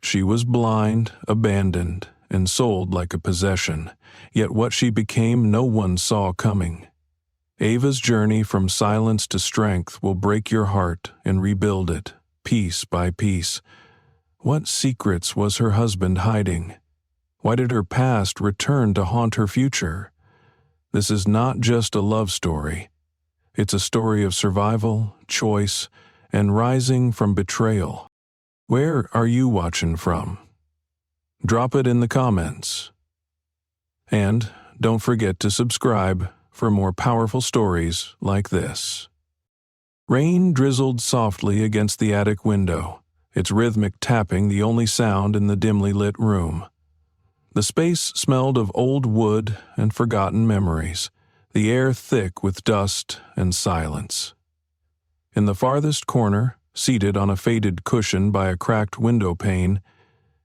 She was blind, abandoned, and sold like a possession, yet what she became no one saw coming. Ava's journey from silence to strength will break your heart and rebuild it, piece by piece. What secrets was her husband hiding? Why did her past return to haunt her future? This is not just a love story. It's a story of survival, choice, and rising from betrayal. Where are you watching from? Drop it in the comments. And don't forget to subscribe for more powerful stories like this. Rain drizzled softly against the attic window, its rhythmic tapping the only sound in the dimly lit room. The space smelled of old wood and forgotten memories, the air thick with dust and silence. In the farthest corner, seated on a faded cushion by a cracked window pane,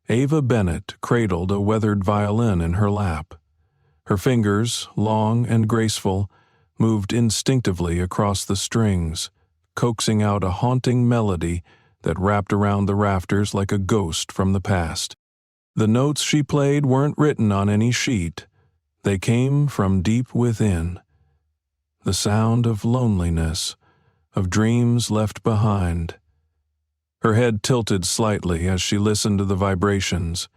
Ava Bennett cradled a weathered violin in her lap. Her fingers, long and graceful, moved instinctively across the strings, coaxing out a haunting melody that wrapped around the rafters like a ghost from the past. The notes she played weren't written on any sheet. They came from deep within. The sound of loneliness, of dreams left behind. Her head tilted slightly as she listened to the vibrations.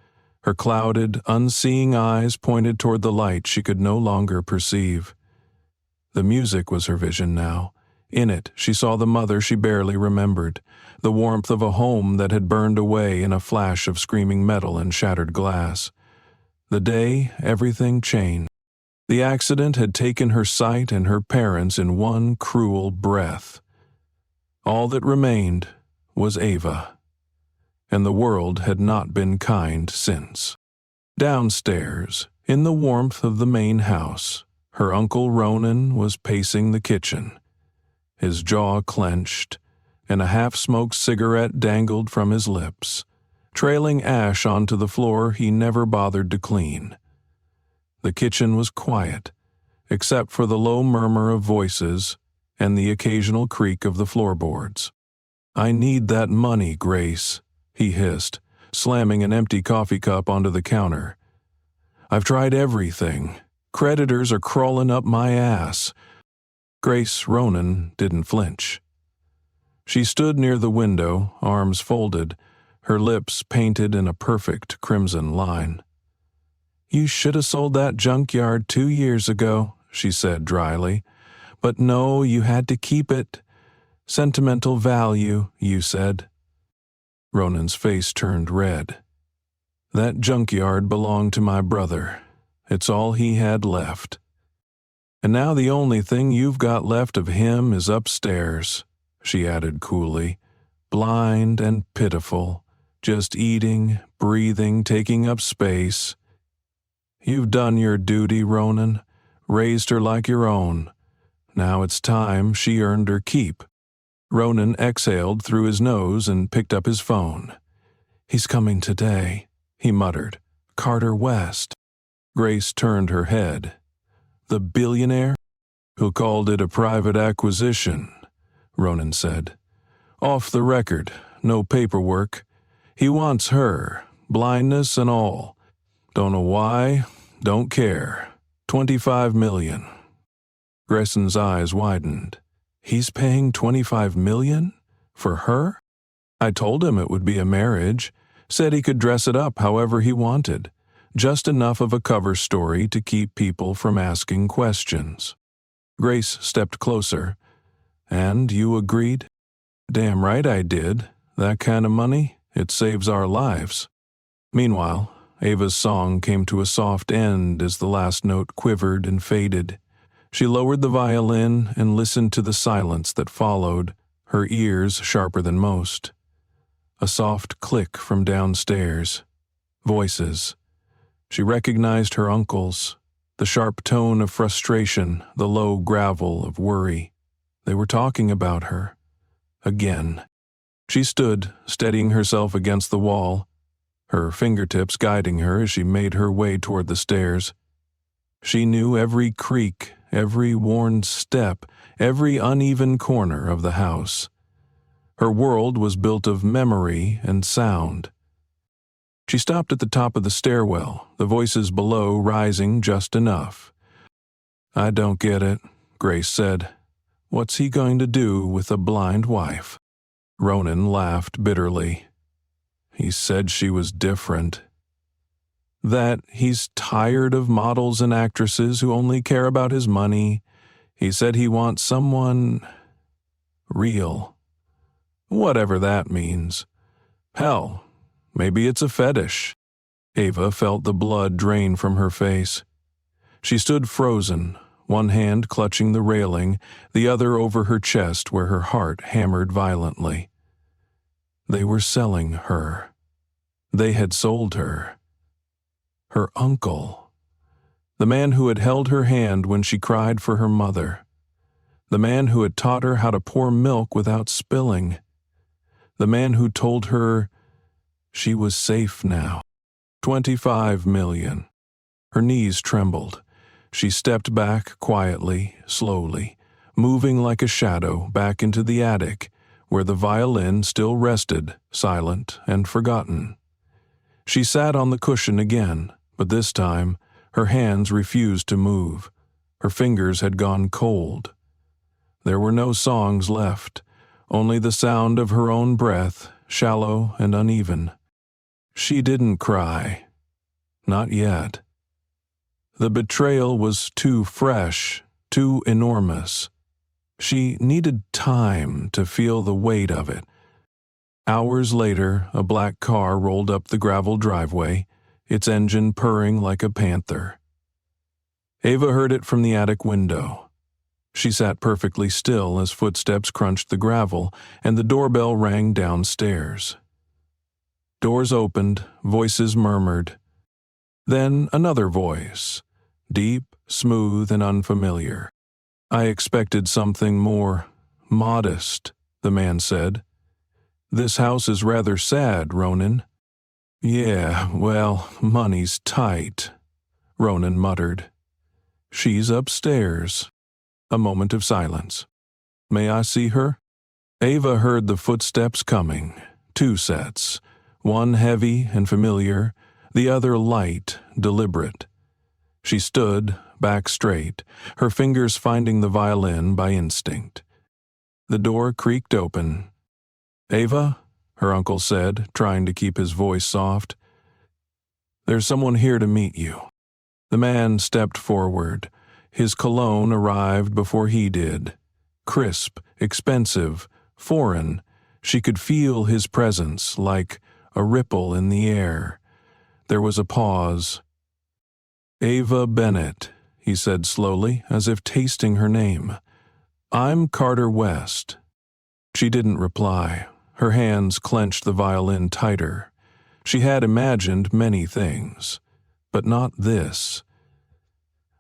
Her clouded, unseeing eyes pointed toward the light she could no longer perceive. The music was her vision now. In it, she saw the mother she barely remembered, the warmth of a home that had burned away in a flash of screaming metal and shattered glass. The day everything changed. The accident had taken her sight and her parents in one cruel breath. All that remained was Ava, and the world had not been kind since. Downstairs, in the warmth of the main house, her Uncle Ronan was pacing the kitchen. His jaw clenched, and a half-smoked cigarette dangled from his lips, trailing ash onto the floor he never bothered to clean. The kitchen was quiet, except for the low murmur of voices and the occasional creak of the floorboards. "I need that money, Grace," he hissed, slamming an empty coffee cup onto the counter. "I've tried everything. Creditors are crawling up my ass." Grace Ronan didn't flinch. She stood near the window, arms folded, her lips painted in a perfect crimson line. "You should have sold that junkyard 2 years ago," she said dryly. "But no, you had to keep it. Sentimental value, you said." Ronan's face turned red. "That junkyard belonged to my brother. It's all he had left. And now the only thing you've got left of him is upstairs," she added coolly, "blind and pitiful, just eating, breathing, taking up space. You've done your duty, Ronan, raised her like your own. Now it's time she earned her keep." Ronan exhaled through his nose and picked up his phone. "He's coming today," he muttered. "Carter West." Grace turned her head. "The billionaire?" "Who called it a private acquisition," Ronan said. "Off the record, no paperwork. He wants her, blindness and all. Don't know why, don't care. 25 million. Gresson's eyes widened. "He's paying 25 million? For her?" "I told him it would be a marriage. Said he could dress it up however he wanted. Just enough of a cover story to keep people from asking questions." Grace stepped closer. "And you agreed?" "Damn right I did. That kind of money, it saves our lives." Meanwhile, Ava's song came to a soft end as the last note quivered and faded. She lowered the violin and listened to the silence that followed, her ears sharper than most. A soft click from downstairs. Voices. She recognized her uncle's, the sharp tone of frustration, the low gravel of worry. They were talking about her. Again. She stood, steadying herself against the wall, her fingertips guiding her as she made her way toward the stairs. She knew every creak, every worn step, every uneven corner of the house. Her world was built of memory and sound. She stopped at the top of the stairwell, the voices below rising just enough. "I don't get it," Grace said. "What's he going to do with a blind wife?" Ronan laughed bitterly. "He said she was different. That he's tired of models and actresses who only care about his money. He said he wants someone real. Whatever that means. Hell, maybe it's a fetish." Ava felt the blood drain from her face. She stood frozen, one hand clutching the railing, the other over her chest where her heart hammered violently. They were selling her. They had sold her. Her uncle. The man who had held her hand when she cried for her mother. The man who had taught her how to pour milk without spilling. The man who told her she was safe now. 25 million. Her knees trembled. She stepped back quietly, slowly, moving like a shadow back into the attic, where the violin still rested, silent and forgotten. She sat on the cushion again, but this time her hands refused to move. Her fingers had gone cold. There were no songs left, only the sound of her own breath, shallow and uneven. She didn't cry. Not yet. The betrayal was too fresh, too enormous. She needed time to feel the weight of it. Hours later, a black car rolled up the gravel driveway, its engine purring like a panther. Ava heard it from the attic window. She sat perfectly still as footsteps crunched the gravel and the doorbell rang downstairs. Doors opened, voices murmured. Then another voice, deep, smooth, and unfamiliar. "I expected something more modest," the man said. "This house is rather sad, Ronan." "Yeah, well, money's tight," Ronan muttered. "She's upstairs." A moment of silence. "May I see her?" Ava heard the footsteps coming, 2 sets, one heavy and familiar, the other light, deliberate. She stood, back straight, her fingers finding the violin by instinct. The door creaked open. "Ava," her uncle said, trying to keep his voice soft. "There's someone here to meet you." The man stepped forward. His cologne arrived before he did. Crisp, expensive, foreign. She could feel his presence, like a ripple in the air. There was a pause. "Ava Bennett," he said slowly, as if tasting her name. "I'm Carter West." She didn't reply. Her hands clenched the violin tighter. She had imagined many things, but not this.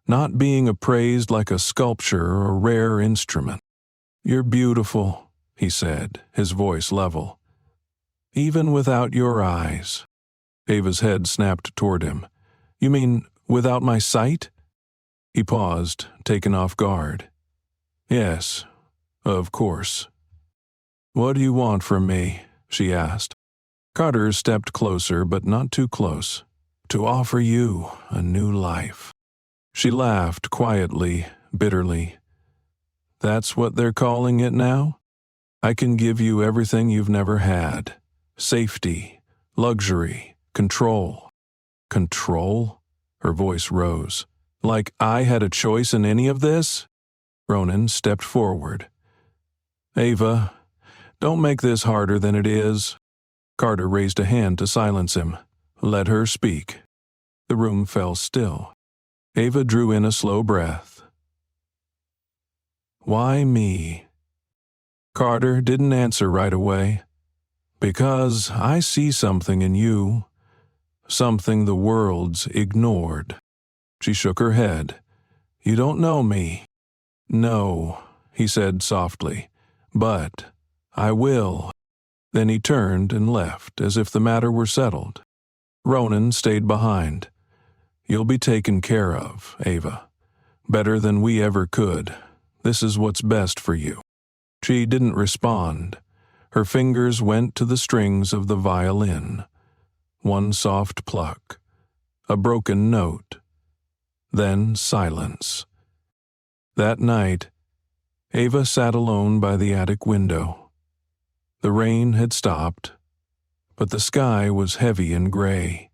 Not being appraised like a sculpture or rare instrument. "You're beautiful," he said, his voice level. "Even without your eyes." Ava's head snapped toward him. "You mean without my sight?" He paused, taken off guard. "Yes, of course." "What do you want from me?" she asked. Carter stepped closer, but not too close. "To offer you a new life." She laughed quietly, bitterly. "That's what they're calling it now? I can give you everything you've never had. Safety, luxury, control." "Control?" Her voice rose. "Like I had a choice in any of this?" Ronan stepped forward. "Ava, don't make this harder than it is." Carter raised a hand to silence him. "Let her speak." The room fell still. Ava drew in a slow breath. "Why me?" Carter didn't answer right away. "Because I see something in you. Something the world's ignored." She shook her head. "You don't know me." "No," he said softly, "but I will." Then he turned and left, as if the matter were settled. Ronan stayed behind. "You'll be taken care of, Ava. Better than we ever could. This is what's best for you." She didn't respond. Her fingers went to the strings of the violin. one soft pluck, a broken note, then silence. That night, Ava sat alone by the attic window. The rain had stopped, but the sky was heavy and gray.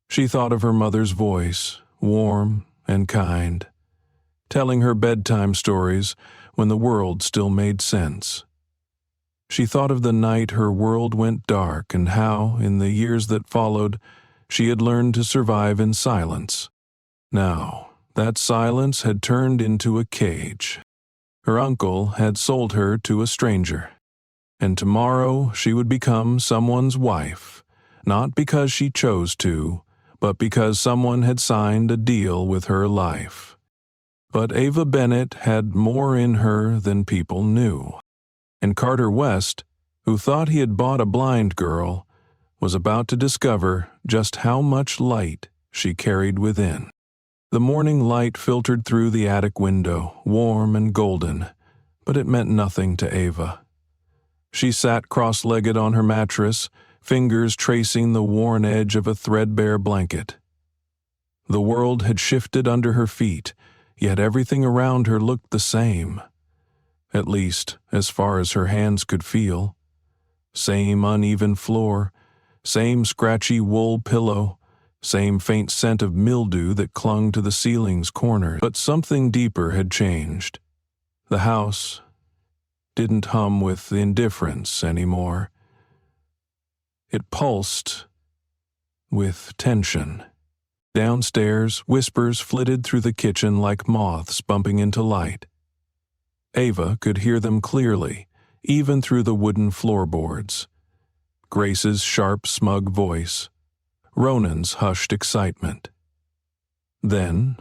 She thought of her mother's voice, warm and kind, telling her bedtime stories when the world still made sense. She thought of the night her world went dark and how, in the years that followed, she had learned to survive in silence. Now, that silence had turned into a cage. Her uncle had sold her to a stranger, and tomorrow she would become someone's wife, not because she chose to, but because someone had signed a deal with her life. But Ava Bennett had more in her than people knew, and Carter West, who thought he had bought a blind girl, was about to discover just how much light she carried within. The morning light filtered through the attic window, warm and golden, but it meant nothing to Ava. She sat cross-legged on her mattress, fingers tracing the worn edge of a threadbare blanket. The world had shifted under her feet, yet everything around her looked the same. At least, as far as her hands could feel. Same uneven floor, same scratchy wool pillow, same faint scent of mildew that clung to the ceiling's corners. But something deeper had changed. The house didn't hum with indifference anymore. It pulsed with tension. Downstairs, whispers flitted through the kitchen like moths bumping into light. Ava could hear them clearly, even through the wooden floorboards. Grace's sharp, smug voice, Ronan's hushed excitement. Then,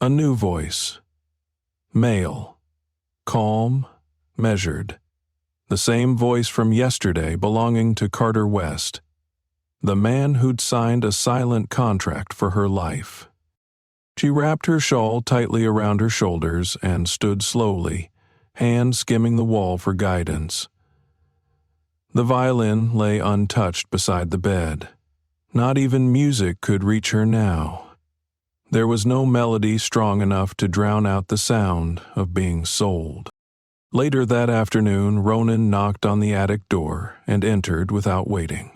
a new voice. Male. Calm, measured. The same voice from yesterday belonging to Carter West, the man who'd signed a silent contract for her life. She wrapped her shawl tightly around her shoulders and stood slowly, hand skimming the wall for guidance. The violin lay untouched beside the bed. Not even music could reach her now. There was no melody strong enough to drown out the sound of being sold. Later that afternoon, Ronan knocked on the attic door and entered without waiting.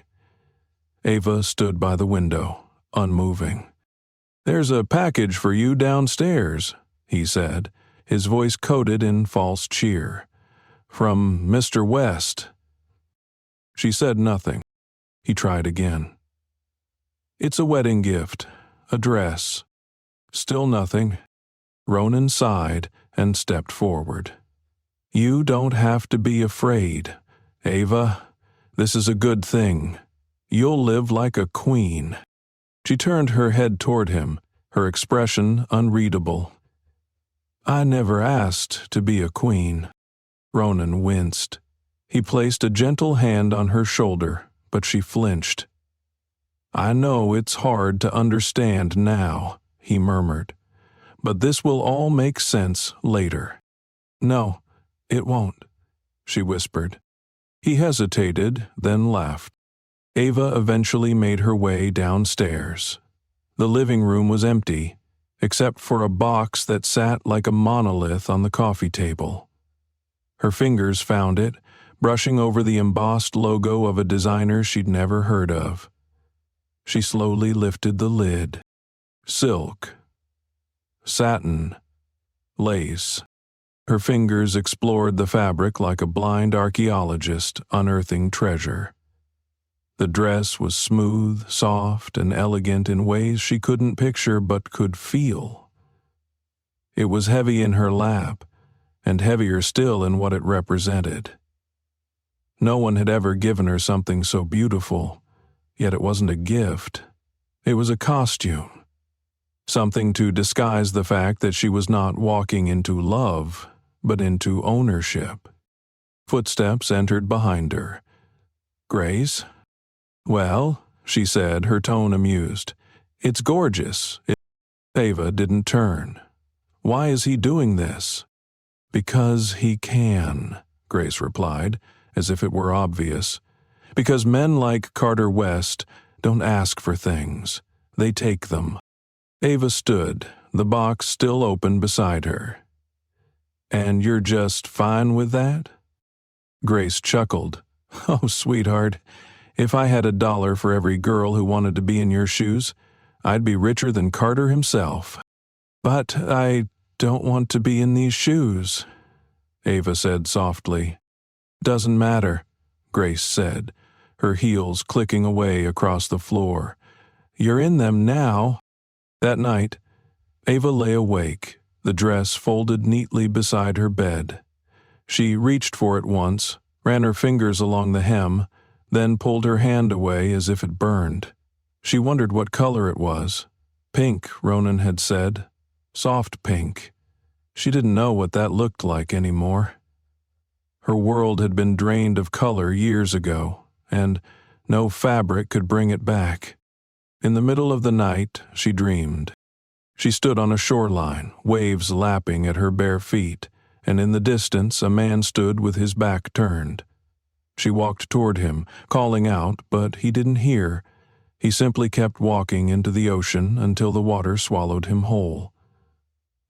Ava stood by the window, unmoving. "There's a package for you downstairs," he said, his voice coated in false cheer. "From Mr. West." She said nothing. He tried again. "It's a wedding gift, a dress." Still nothing. Ronan sighed and stepped forward. "You don't have to be afraid, Ava. This is a good thing. You'll live like a queen." She turned her head toward him, her expression unreadable. "I never asked to be a queen." Ronan winced. He placed a gentle hand on her shoulder, but she flinched. "I know it's hard to understand now," he murmured, "but this will all make sense later." "No, it won't," she whispered. He hesitated, then laughed. Ava eventually made her way downstairs. The living room was empty, except for a box that sat like a monolith on the coffee table. Her fingers found it, brushing over the embossed logo of a designer she'd never heard of. She slowly lifted the lid. Silk. Satin. Lace. Her fingers explored the fabric like a blind archaeologist unearthing treasure. The dress was smooth, soft, and elegant in ways she couldn't picture but could feel. It was heavy in her lap, and heavier still in what it represented. No one had ever given her something so beautiful, yet it wasn't a gift. It was a costume. Something to disguise the fact that she was not walking into love, but into ownership. Footsteps entered behind her. "Grace?" "Well," she said, her tone amused. "It's gorgeous." Ava didn't turn. "Why is he doing this?" "Because he can," Grace replied, as if it were obvious. Because men like Carter West don't ask for things. They take them. Ava stood, the box still open beside her. And you're just fine with that? Grace chuckled. Oh, sweetheart, if I had $1 for every girl who wanted to be in your shoes, I'd be richer than Carter himself. But I don't want to be in these shoes, Ava said softly. Doesn't matter, Grace said, her heels clicking away across the floor. You're in them now. That night, Ava lay awake, the dress folded neatly beside her bed. She reached for it once, ran her fingers along the hem, then pulled her hand away as if it burned. She wondered what color it was. Pink, Ronan had said. Soft pink. She didn't know what that looked like anymore. Her world had been drained of color years ago, and no fabric could bring it back. In the middle of the night, she dreamed. She stood on a shoreline, waves lapping at her bare feet, and in the distance a man stood with his back turned. She walked toward him, calling out, but he didn't hear. He simply kept walking into the ocean until the water swallowed him whole.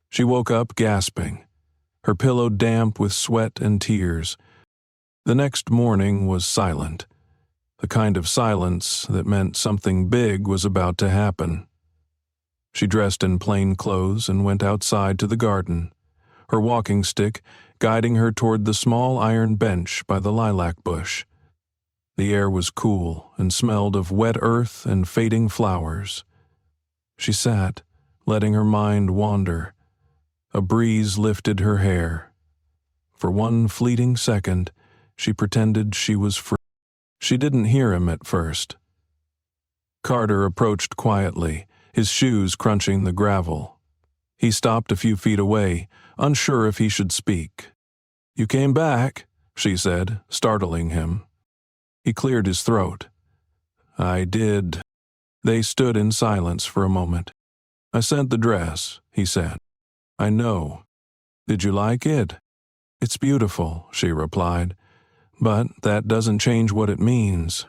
She woke up gasping, her pillow damp with sweat and tears. The next morning was silent, the kind of silence that meant something big was about to happen. She dressed in plain clothes and went outside to the garden, her walking stick guiding her toward the small iron bench by the lilac bush. The air was cool and smelled of wet earth and fading flowers. She sat, letting her mind wander. A breeze lifted her hair. For one fleeting second, she pretended she was free. She didn't hear him at first. Carter approached quietly, his shoes crunching the gravel. He stopped a few feet away, unsure if he should speak. "You came back," she said, startling him. He cleared his throat. "I did." They stood in silence for a moment. "I sent the dress," he said. "I know. Did you like it?" "It's beautiful," she replied, "but that doesn't change what it means."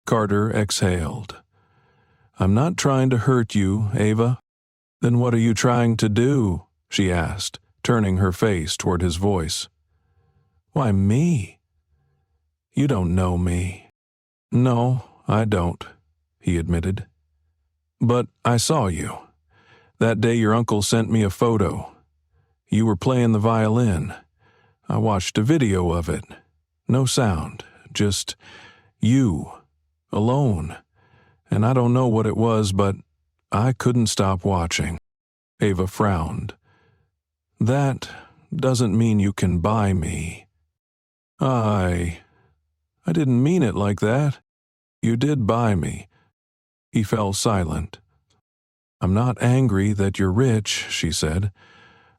Carter exhaled. "I'm not trying to hurt you, Ava." "Then what are you trying to do?" she asked, turning her face toward his voice. "Why, me? You don't know me." "No, I don't," he admitted. "But I saw you. That day your uncle sent me a photo. You were playing the violin. I watched a video of it. No sound, just you, alone. And I don't know what it was, but I couldn't stop watching." Ava frowned. "That doesn't mean you can buy me." I didn't mean it like that. You did buy me." He fell silent. "I'm not angry that you're rich," she said.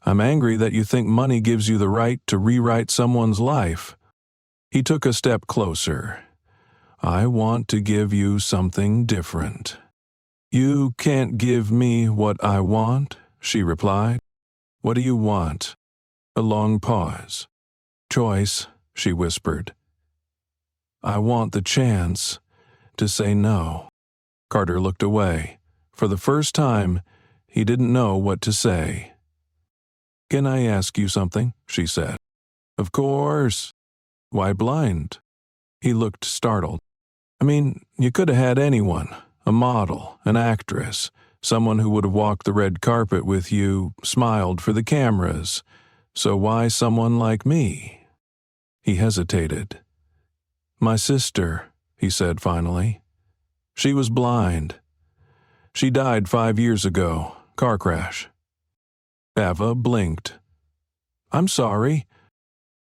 "I'm angry that you think money gives you the right to rewrite someone's life." He took a step closer. "I want to give you something different." "You can't give me what I want," she replied. "What do you want?" A long pause. "Choice," she whispered. "I want the chance to say no." Carter looked away. For the first time, he didn't know what to say. "Can I ask you something?" she said. "Of course." "Why blind?" He looked startled. "I mean, you could have had anyone, a model, an actress, someone who would have walked the red carpet with you, smiled for the cameras. So why someone like me?" He hesitated. "My sister," he said finally. "She was blind. She died 5 years ago, car crash." Ava blinked. "I'm sorry."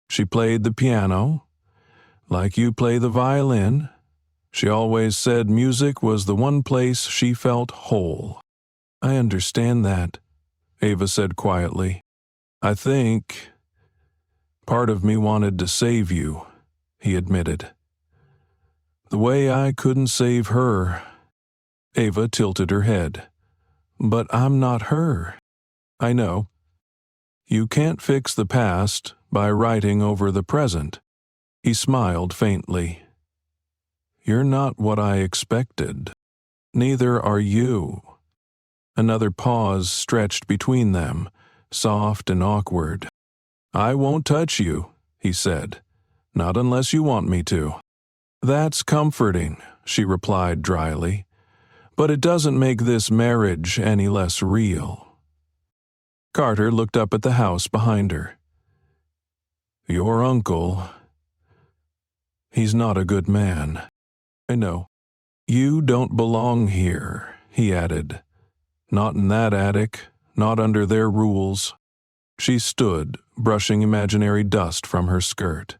"She played the piano, like you play the violin. She always said music was the one place she felt whole." "I understand that," Ava said quietly. "I think part of me wanted to save you," he admitted. "The way I couldn't save her." Ava tilted her head. "But I'm not her." "I know. You can't fix the past by writing over the present." He smiled faintly. "You're not what I expected. Neither are you." Another pause stretched between them, soft and awkward. "I won't touch you," he said. "Not unless you want me to." "That's comforting," she replied dryly. "But it doesn't make this marriage any less real." Carter looked up at the house behind her. "Your uncle, he's not a good man. I know. You don't belong here," he added. "Not in that attic, not under their rules." She stood, brushing imaginary dust from her skirt.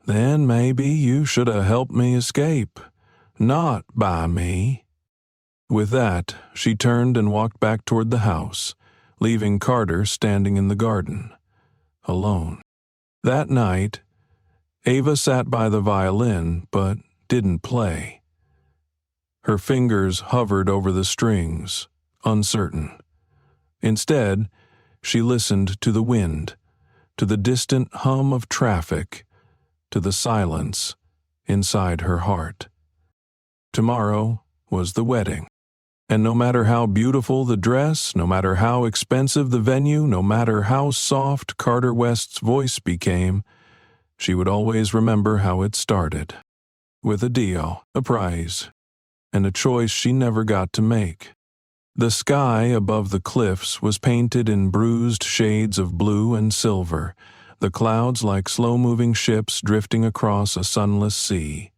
"Then maybe you should have helped me escape. Not by me." With that, she turned and walked back toward the house, leaving Carter standing in the garden, alone. That night, Ava sat by the violin but didn't play. Her fingers hovered over the strings, uncertain. Instead, she listened to the wind, to the distant hum of traffic, to the silence inside her heart. Tomorrow was the wedding, and no matter how beautiful the dress, no matter how expensive the venue, no matter how soft Carter West's voice became, she would always remember how it started, with a deal, a prize, and a choice she never got to make. The sky above the cliffs was painted in bruised shades of blue and silver, the clouds like slow-moving ships drifting across a sunless sea.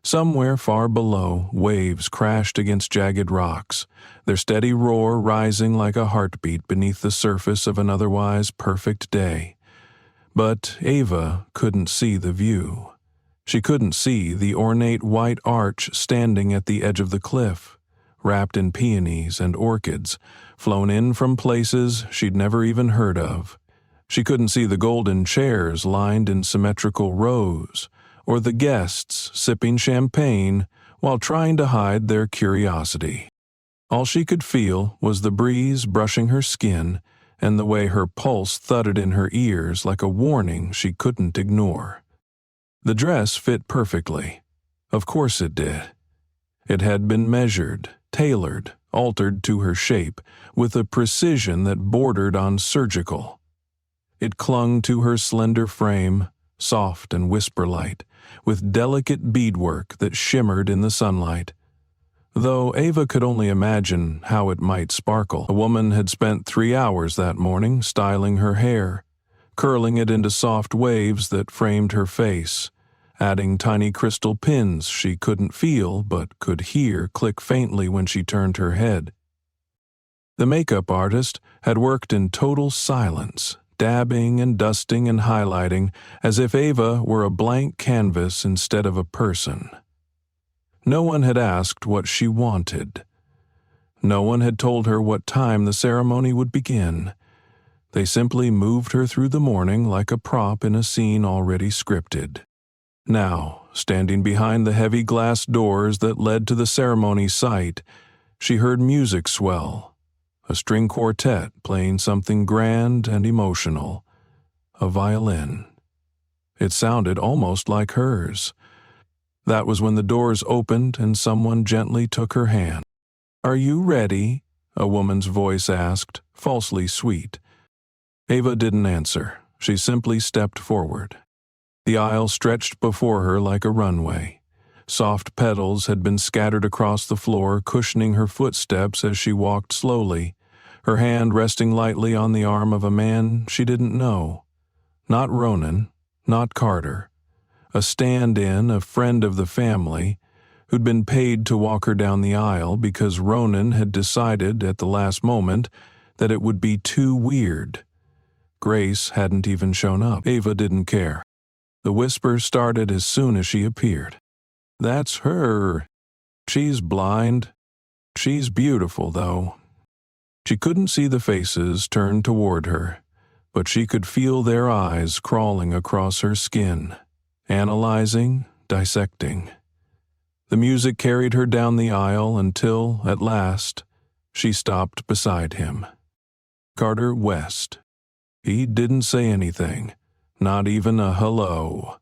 Somewhere far below, waves crashed against jagged rocks, their steady roar rising like a heartbeat beneath the surface of an otherwise perfect day. But Ava couldn't see the view. She couldn't see the ornate white arch standing at the edge of the cliff, wrapped in peonies and orchids, flown in from places she'd never even heard of. She couldn't see the golden chairs lined in symmetrical rows, or the guests sipping champagne while trying to hide their curiosity. All she could feel was the breeze brushing her skin and the way her pulse thudded in her ears like a warning she couldn't ignore. The dress fit perfectly. Of course it did. It had been measured, tailored, altered to her shape, with a precision that bordered on surgical. It clung to her slender frame, soft and whisper-light, with delicate beadwork that shimmered in the sunlight. Though Ava could only imagine how it might sparkle, a woman had spent 3 hours that morning styling her hair, curling it into soft waves that framed her face, adding tiny crystal pins she couldn't feel but could hear click faintly when she turned her head. The makeup artist had worked in total silence, dabbing and dusting and highlighting as if Ava were a blank canvas instead of a person. No one had asked what she wanted. No one had told her what time the ceremony would begin. They simply moved her through the morning like a prop in a scene already scripted. Now, standing behind the heavy glass doors that led to the ceremony site, she heard music swell, a string quartet playing something grand and emotional, a violin. It sounded almost like hers. That was when the doors opened and someone gently took her hand. "Are you ready?" a woman's voice asked, falsely sweet. Ava didn't answer. She simply stepped forward. The aisle stretched before her like a runway. Soft petals had been scattered across the floor, cushioning her footsteps as she walked slowly, her hand resting lightly on the arm of a man she didn't know. Not Ronan, not Carter. A stand-in, a friend of the family, who'd been paid to walk her down the aisle because Ronan had decided at the last moment that it would be too weird. Grace hadn't even shown up. Ava didn't care. The whispers started as soon as she appeared. "That's her. She's blind. She's beautiful, though." She couldn't see the faces turned toward her, but she could feel their eyes crawling across her skin, analyzing, dissecting. The music carried her down the aisle until, at last, she stopped beside him. Carter West. He didn't say anything, not even a hello.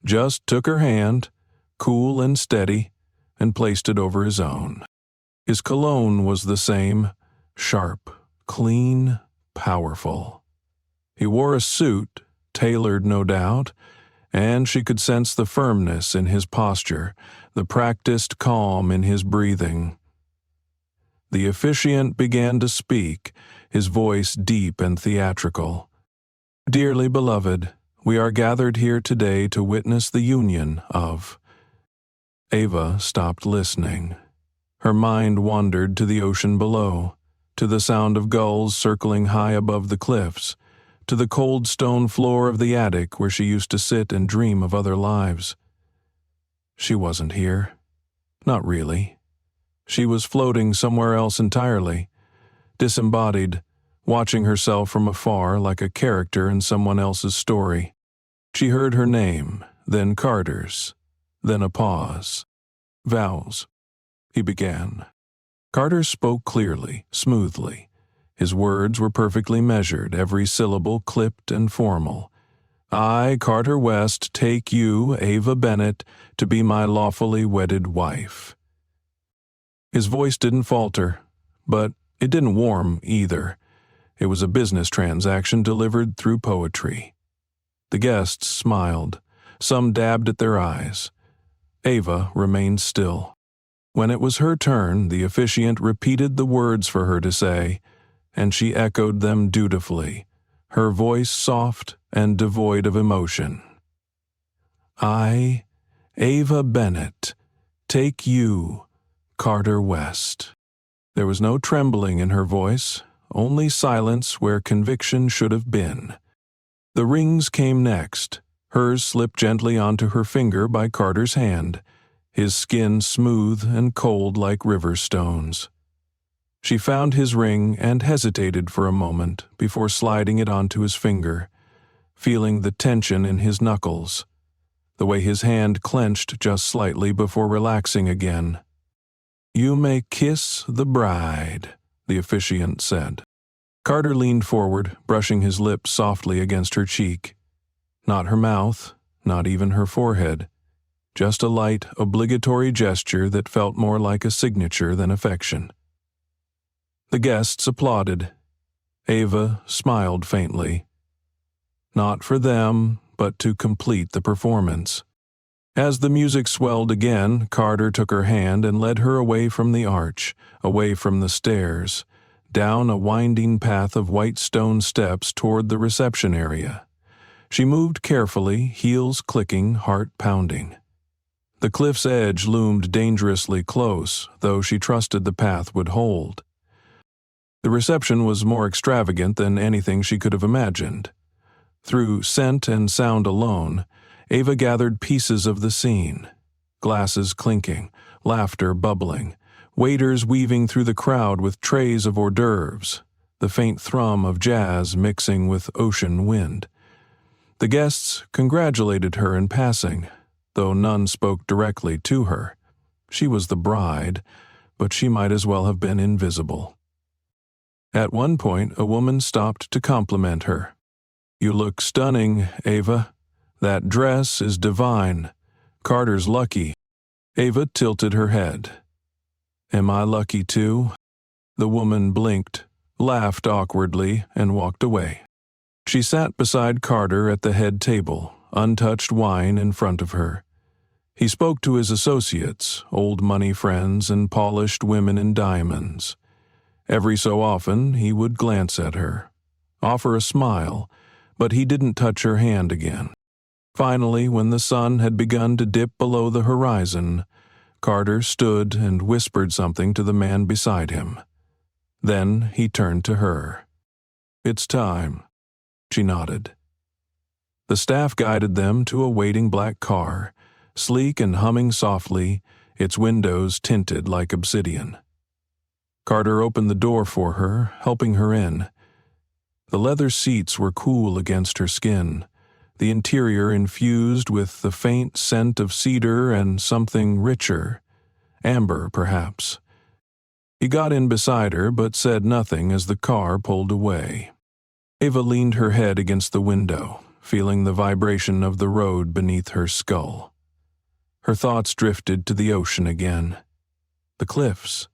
Just took her hand, cool and steady, and placed it over his own. His cologne was the same, sharp, clean, powerful. He wore a suit, tailored no doubt, and she could sense the firmness in his posture, the practiced calm in his breathing. The officiant began to speak, his voice deep and theatrical. "Dearly beloved, we are gathered here today to witness the union of—" Ava stopped listening. Her mind wandered to the ocean below, to the sound of gulls circling high above the cliffs, to the cold stone floor of the attic where she used to sit and dream of other lives. She wasn't here. Not really. She was floating somewhere else entirely, disembodied, watching herself from afar like a character in someone else's story. She heard her name, then Carter's, then a pause. "Vows," he began. Carter spoke clearly, smoothly. His words were perfectly measured, every syllable clipped and formal. "I, Carter West, take you, Ava Bennett, to be my lawfully wedded wife." His voice didn't falter, but it didn't warm either. It was a business transaction delivered through poetry. The guests smiled. Some dabbed at their eyes. Ava remained still. When it was her turn, the officiant repeated the words for her to say, and she echoed them dutifully, her voice soft and devoid of emotion. "I, Ava Bennett, take you, Carter West." There was no trembling in her voice, only silence where conviction should have been. The rings came next. Hers slipped gently onto her finger by Carter's hand, his skin smooth and cold like river stones. She found his ring and hesitated for a moment before sliding it onto his finger, feeling the tension in his knuckles, the way his hand clenched just slightly before relaxing again. "You may kiss the bride," the officiant said. Carter leaned forward, brushing his lips softly against her cheek. Not her mouth, not even her forehead, just a light, obligatory gesture that felt more like a signature than affection. The guests applauded. Ava smiled faintly. Not for them, but to complete the performance. As the music swelled again, Carter took her hand and led her away from the arch, away from the stairs, down a winding path of white stone steps toward the reception area. She moved carefully, heels clicking, heart pounding. The cliff's edge loomed dangerously close, though she trusted the path would hold. The reception was more extravagant than anything she could have imagined. Through scent and sound alone, Ava gathered pieces of the scene. Glasses clinking, laughter bubbling, waiters weaving through the crowd with trays of hors d'oeuvres, the faint thrum of jazz mixing with ocean wind. The guests congratulated her in passing, though none spoke directly to her. She was the bride, but she might as well have been invisible. At one point, a woman stopped to compliment her. "You look stunning, Ava. That dress is divine. Carter's lucky." Ava tilted her head. "Am I lucky too?" The woman blinked, laughed awkwardly, and walked away. She sat beside Carter at the head table, untouched wine in front of her. He spoke to his associates, old money friends and polished women in diamonds. Every so often he would glance at her, offer a smile, but he didn't touch her hand again. Finally, when the sun had begun to dip below the horizon, Carter stood and whispered something to the man beside him. Then he turned to her. "It's time." She nodded. The staff guided them to a waiting black car, sleek and humming softly, its windows tinted like obsidian. Carter opened the door for her, helping her in. The leather seats were cool against her skin, the interior infused with the faint scent of cedar and something richer, amber perhaps. He got in beside her but said nothing as the car pulled away. Ava leaned her head against the window, feeling the vibration of the road beneath her skull. Her thoughts drifted to the ocean again. The cliffs.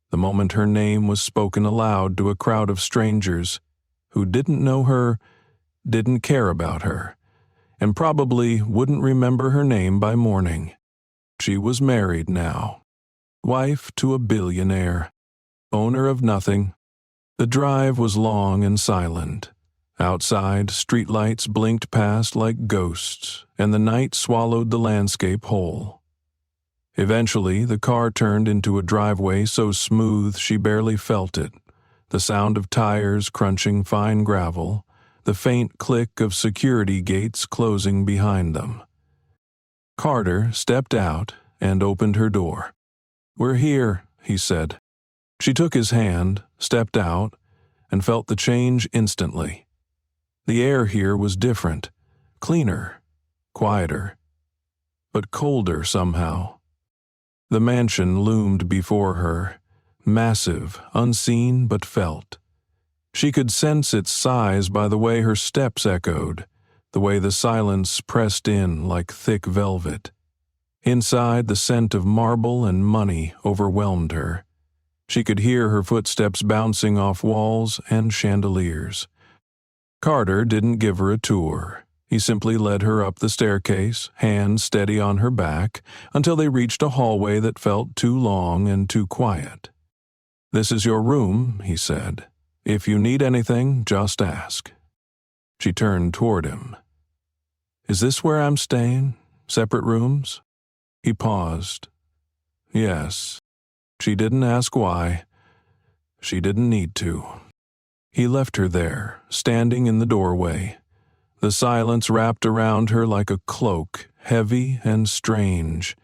The moment her name was spoken aloud to a crowd of strangers who didn't know her, didn't care about her, and probably wouldn't remember her name by morning. She was married now. Wife to a billionaire. Owner of nothing. The drive was long and silent. Outside, streetlights blinked past like ghosts, and the night swallowed the landscape whole. Eventually, the car turned into a driveway so smooth she barely felt it, the sound of tires crunching fine gravel, the faint click of security gates closing behind them. Carter stepped out and opened her door. "We're here," he said. She took his hand, stepped out, and felt the change instantly. The air here was different, cleaner, quieter, but colder somehow. The mansion loomed before her, massive, unseen but felt. She could sense its size by the way her steps echoed, the way the silence pressed in like thick velvet. Inside, the scent of marble and money overwhelmed her. She could hear her footsteps bouncing off walls and chandeliers. Carter didn't give her a tour. He simply led her up the staircase, hands steady on her back, until they reached a hallway that felt too long and too quiet. "This is your room," he said. "If you need anything, just ask." She turned toward him. "Is this where I'm staying? Separate rooms?" He paused. "Yes." She didn't ask why. She didn't need to. He left her there, standing in the doorway. The silence wrapped around her like a cloak, heavy and strange.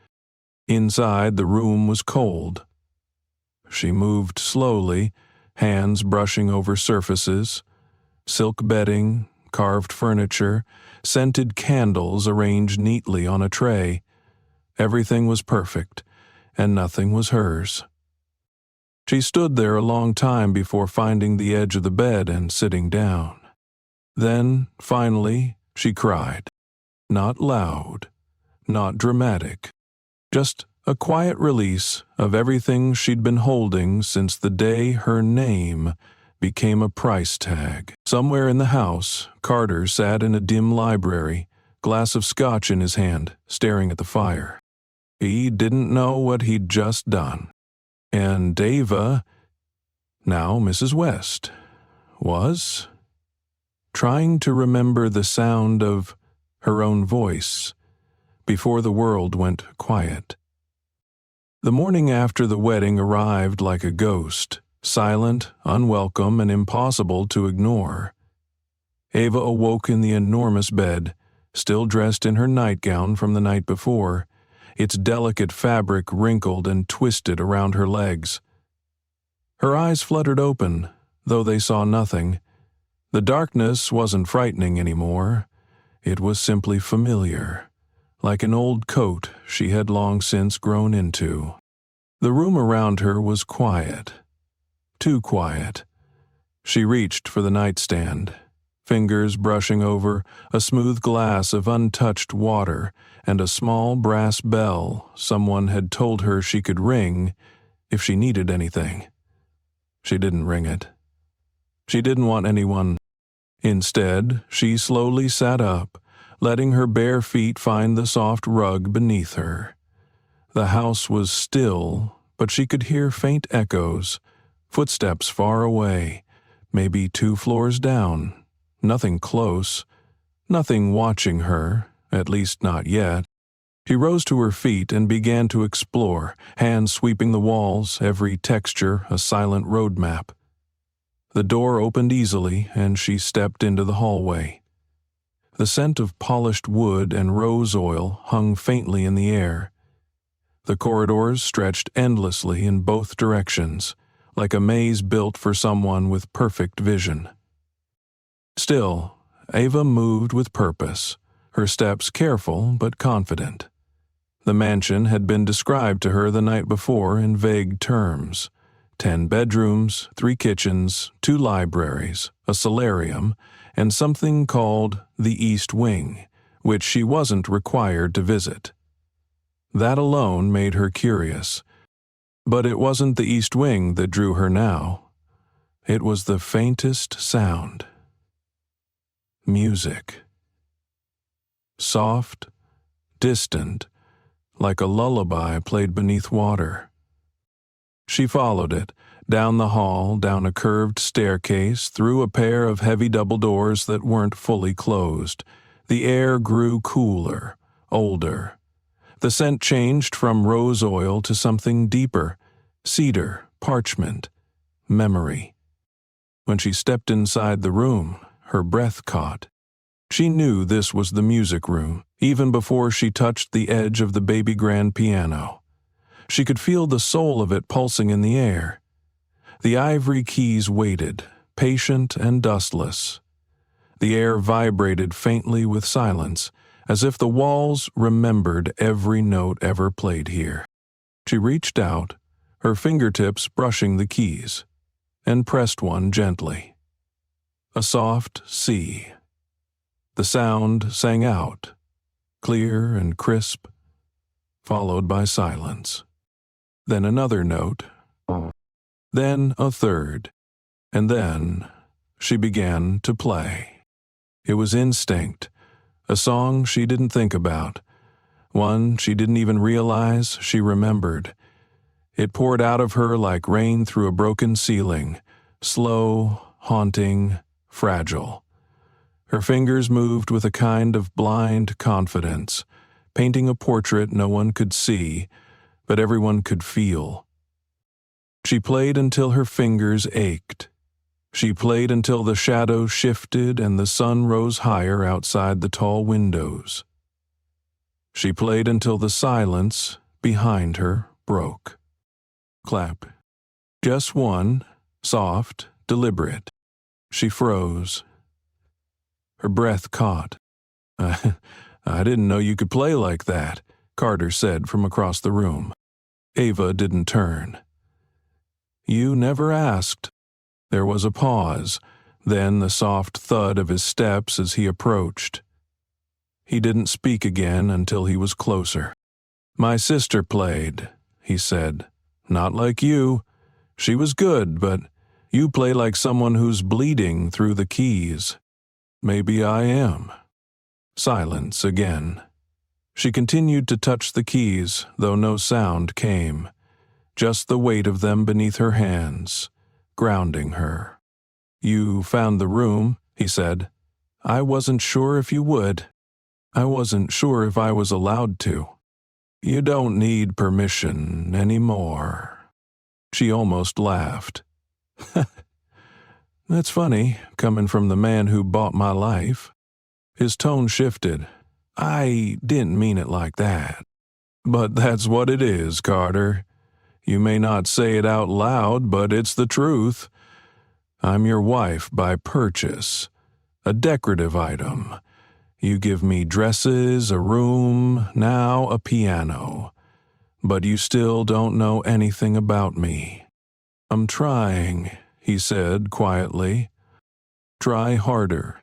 Inside, the room was cold. She moved slowly, hands brushing over surfaces. Silk bedding, carved furniture, scented candles arranged neatly on a tray. Everything was perfect, and nothing was hers. She stood there a long time before finding the edge of the bed and sitting down. Then, finally, she cried. Not loud, not dramatic, just a quiet release of everything she'd been holding since the day her name became a price tag. Somewhere in the house, Carter sat in a dim library, glass of scotch in his hand, staring at the fire. He didn't know what he'd just done. And Ava, now Mrs. West, was trying to remember the sound of her own voice before the world went quiet. The morning after the wedding arrived like a ghost, silent, unwelcome, and impossible to ignore. Ava awoke in the enormous bed, still dressed in her nightgown from the night before, its delicate fabric wrinkled and twisted around her legs. Her eyes fluttered open, though they saw nothing. The darkness wasn't frightening anymore. It was simply familiar, like an old coat she had long since grown into. The room around her was quiet. Too quiet. She reached for the nightstand, fingers brushing over a smooth glass of untouched water and a small brass bell someone had told her she could ring if she needed anything. She didn't ring it. She didn't want anyone. Instead, she slowly sat up, letting her bare feet find the soft rug beneath her. The house was still, but she could hear faint echoes, footsteps far away, maybe 2 floors down. Nothing close, nothing watching her, at least not yet. She rose to her feet and began to explore, hands sweeping the walls, every texture a silent road map. The door opened easily, and she stepped into the hallway. The scent of polished wood and rose oil hung faintly in the air. The corridors stretched endlessly in both directions, like a maze built for someone with perfect vision. Still, Ava moved with purpose, her steps careful but confident. The mansion had been described to her the night before in vague terms. 10 bedrooms, 3 kitchens, 2 libraries, a solarium, and something called the East Wing, which she wasn't required to visit. That alone made her curious. But it wasn't the east wing that drew her now. It was the faintest sound. Music. Soft, distant, like a lullaby played beneath water. She followed it, down the hall, down a curved staircase, through a pair of heavy double doors that weren't fully closed. The air grew cooler, older. The scent changed from rose oil to something deeper, cedar, parchment, memory. When she stepped inside the room, her breath caught. She knew this was the music room, even before she touched the edge of the baby grand piano. She could feel the soul of it pulsing in the air. The ivory keys waited, patient and dustless. The air vibrated faintly with silence, as if the walls remembered every note ever played here. She reached out, her fingertips brushing the keys, and pressed one gently. A soft C. The sound sang out, clear and crisp, followed by silence. Then another note, then a third, and then she began to play. It was instinct, a song she didn't think about, one she didn't even realize she remembered. It poured out of her like rain through a broken ceiling, slow, haunting, fragile. Her fingers moved with a kind of blind confidence, painting a portrait no one could see, but everyone could feel. She played until her fingers ached. She played until the shadows shifted and the sun rose higher outside the tall windows. She played until the silence behind her broke. Clap. Just one, soft, deliberate. She froze. Her breath caught. I didn't know you could play like that, Carter said from across the room. Ava didn't turn. You never asked. There was a pause, then the soft thud of his steps as he approached. He didn't speak again until he was closer. My sister played, he said. Not like you. She was good, but you play like someone who's bleeding through the keys. Maybe I am. Silence again. She continued to touch the keys, though no sound came. Just the weight of them beneath her hands, grounding her. You found the room, he said. I wasn't sure if you would. I wasn't sure if I was allowed to. You don't need permission anymore. She almost laughed. That's funny, coming from the man who bought my life. His tone shifted. I didn't mean it like that. But that's what it is, Carter. You may not say it out loud, but it's the truth. I'm your wife by purchase, a decorative item. You give me dresses, a room, now a piano. But you still don't know anything about me. I'm trying, he said quietly. Try harder.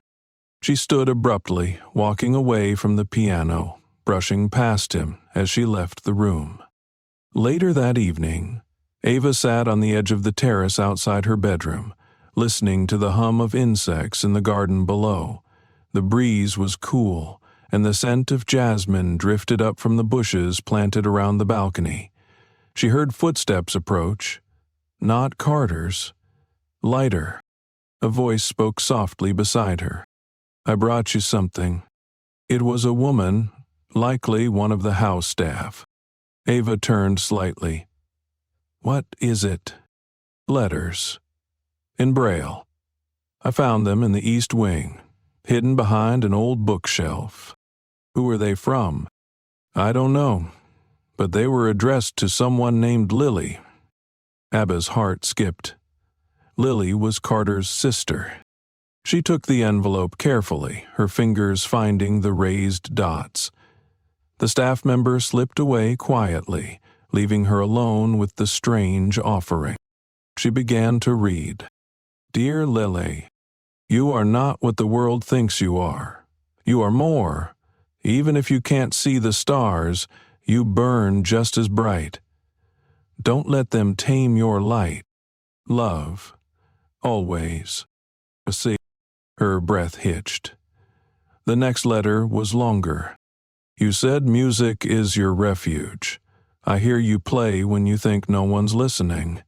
She stood abruptly, walking away from the piano, brushing past him as she left the room. Later that evening, Ava sat on the edge of the terrace outside her bedroom, listening to the hum of insects in the garden below. The breeze was cool, and the scent of jasmine drifted up from the bushes planted around the balcony. She heard footsteps approach, not Carter's, lighter. A voice spoke softly beside her. I brought you something. It was a woman, likely one of the house staff. Ava turned slightly. What is it? Letters. In Braille. I found them in the East Wing, hidden behind an old bookshelf. Who were they from? I don't know, but they were addressed to someone named Lily. Abba's heart skipped. Lily was Carter's sister. She took the envelope carefully, her fingers finding the raised dots. The staff member slipped away quietly, leaving her alone with the strange offering. She began to read. Dear Lily, you are not what the world thinks you are. You are more. Even if you can't see the stars, You burn just as bright. Don't let them tame your light. Love. Always. See, her breath hitched. The next letter was longer. You said music is your refuge. I hear you play when you think no one's listening.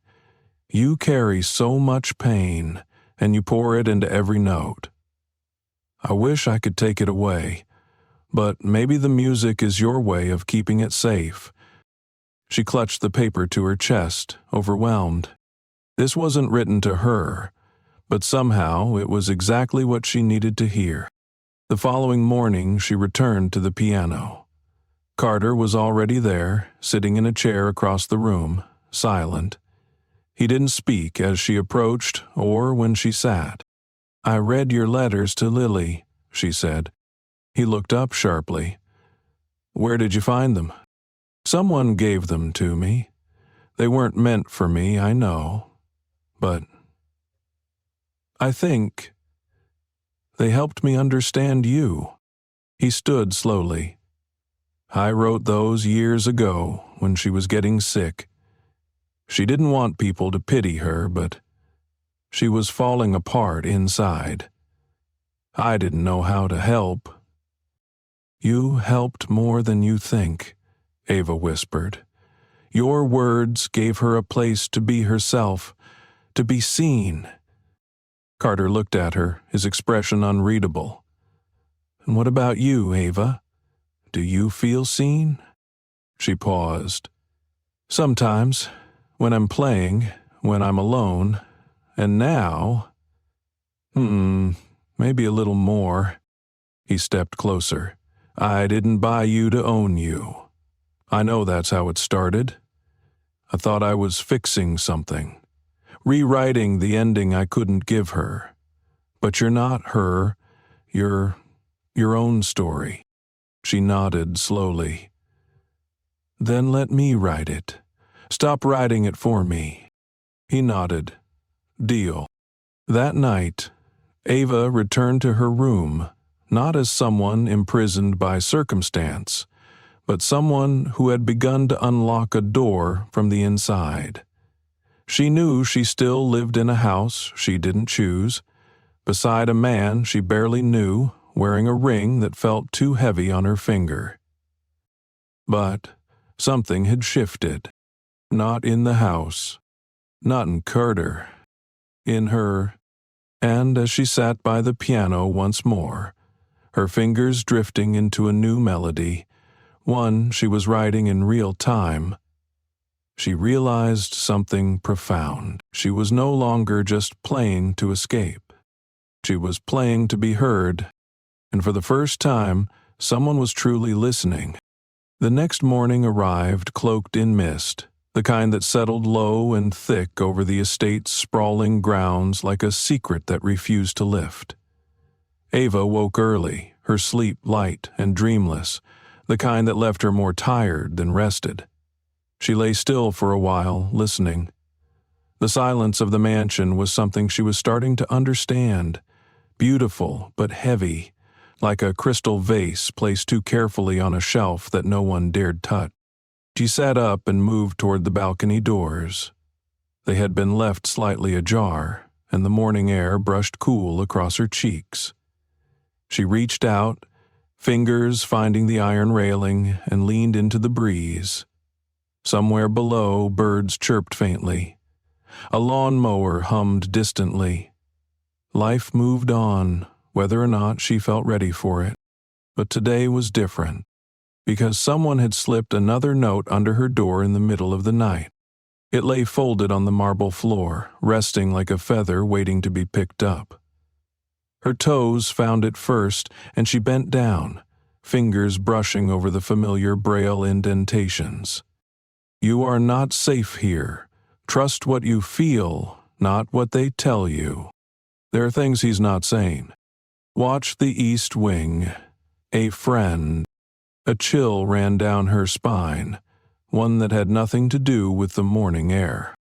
You carry so much pain, and you pour it into every note. I wish I could take it away, but maybe the music is your way of keeping it safe. She clutched the paper to her chest, overwhelmed. This wasn't written to her, but somehow it was exactly what she needed to hear. The following morning, she returned to the piano. Carter was already there, sitting in a chair across the room, silent. He didn't speak as she approached or when she sat. I read your letters to Lily, she said. He looked up sharply. Where did you find them? Someone gave them to me. They weren't meant for me, I know. But I think they helped me understand you. He stood slowly. I wrote those years ago when she was getting sick. She didn't want people to pity her, but she was falling apart inside. I didn't know how to help. You helped more than you think, Ava whispered. Your words gave her a place to be herself, to be seen. Carter looked at her, his expression unreadable. And what about you, Ava? Do you feel seen? She paused. Sometimes, when I'm playing, when I'm alone, and now, maybe a little more. He stepped closer. I didn't buy you to own you. I know that's how it started. I thought I was fixing something, rewriting the ending I couldn't give her. But you're not her, you're your own story. She nodded slowly. Then let me write it. Stop writing it for me. He nodded. Deal. That night, Ava returned to her room, not as someone imprisoned by circumstance, but someone who had begun to unlock a door from the inside. She knew she still lived in a house she didn't choose, beside a man she barely knew, wearing a ring that felt too heavy on her finger. But something had shifted. Not in the house, not in Carter, in her. And as she sat by the piano once more, her fingers drifting into a new melody, one she was writing in real time, she realized something profound. She was no longer just playing to escape. She was playing to be heard, and for the first time, someone was truly listening. The next morning arrived cloaked in mist, the kind that settled low and thick over the estate's sprawling grounds like a secret that refused to lift. Ava woke early, her sleep light and dreamless, the kind that left her more tired than rested. She lay still for a while, listening. The silence of the mansion was something she was starting to understand, beautiful but heavy, like a crystal vase placed too carefully on a shelf that no one dared touch. She sat up and moved toward the balcony doors. They had been left slightly ajar, and the morning air brushed cool across her cheeks. She reached out, fingers finding the iron railing, and leaned into the breeze. Somewhere below, birds chirped faintly. A lawnmower hummed distantly. Life moved on, whether or not she felt ready for it. But today was different, because someone had slipped another note under her door in the middle of the night. It lay folded on the marble floor, resting like a feather waiting to be picked up. Her toes found it first, and she bent down, fingers brushing over the familiar braille indentations. You are not safe here. Trust what you feel, not what they tell you. There are things he's not saying. Watch the east wing. A friend. A chill ran down her spine, one that had nothing to do with the morning air.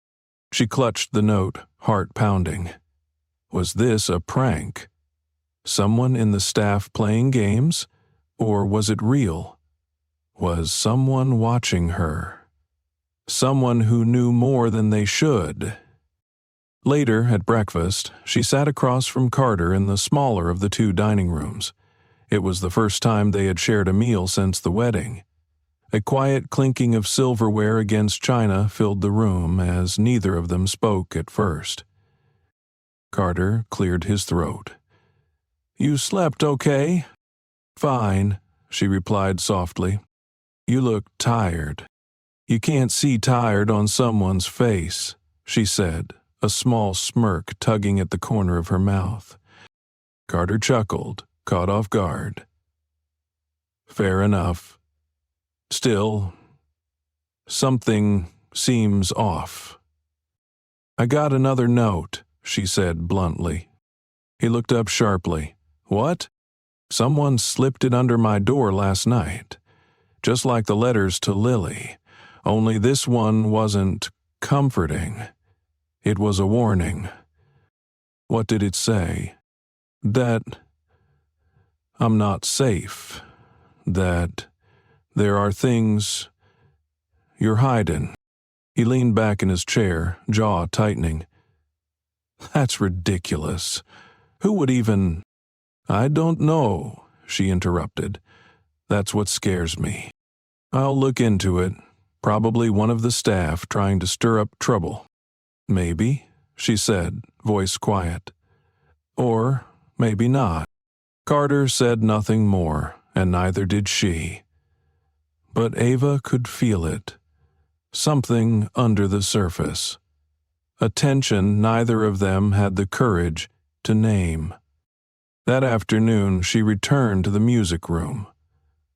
She clutched the note, heart pounding. Was this a prank? Someone in the staff playing games? Or was it real? Was someone watching her? Someone who knew more than they should. Later, at breakfast, she sat across from Carter in the smaller of the two dining rooms. It was the first time they had shared a meal since the wedding. A quiet clinking of silverware against china filled the room as neither of them spoke at first. Carter cleared his throat. "You slept okay?" "Fine," she replied softly. "You look tired." "You can't see tired on someone's face," she said, a small smirk tugging at the corner of her mouth. Carter chuckled, caught off guard. "Fair enough. Still, something seems off." "I got another note," she said bluntly. He looked up sharply. "What?" "Someone slipped it under my door last night. Just like the letters to Lily. Only this one wasn't comforting. It was a warning." "What did it say?" "That I'm not safe. That there are things you're hiding." He leaned back in his chair, jaw tightening. "That's ridiculous. Who would even—" "I don't know," she interrupted. "That's what scares me. I'll look into it. Probably one of the staff trying to stir up trouble." "Maybe," she said, voice quiet. "Or maybe not." Carter said nothing more, and neither did she. But Ava could feel it. Something under the surface. A tension neither of them had the courage to name. That afternoon she returned to the music room.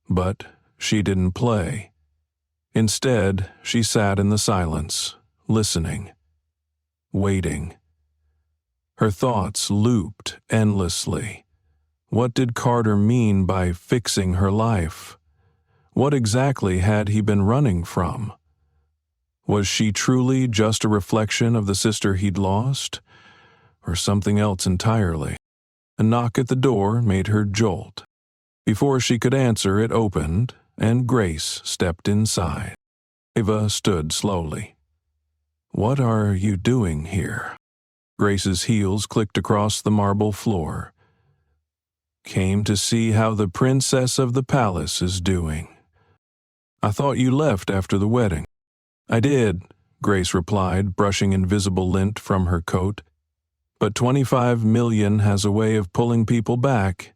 But she didn't play. Instead, she sat in the silence, listening, waiting. Her thoughts looped endlessly. What did Carter mean by fixing her life? What exactly had he been running from? Was she truly just a reflection of the sister he'd lost, or something else entirely? A knock at the door made her jolt. Before she could answer, it opened, and Grace stepped inside. Ava stood slowly. "What are you doing here?" Grace's heels clicked across the marble floor. "Came to see how the princess of the palace is doing." "I thought you left after the wedding." "I did," Grace replied, brushing invisible lint from her coat. "But 25 million has a way of pulling people back."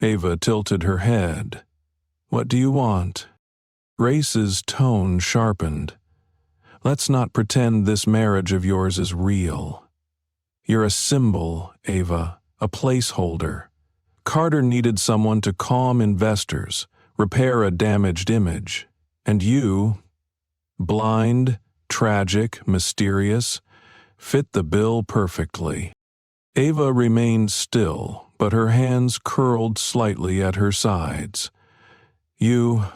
Ava tilted her head. "What do you want?" Grace's tone sharpened. "Let's not pretend this marriage of yours is real. You're a symbol, Ava, a placeholder. Carter needed someone to calm investors, repair a damaged image. And you, blind, tragic, mysterious, fit the bill perfectly." Ava remained still, but her hands curled slightly at her sides. "You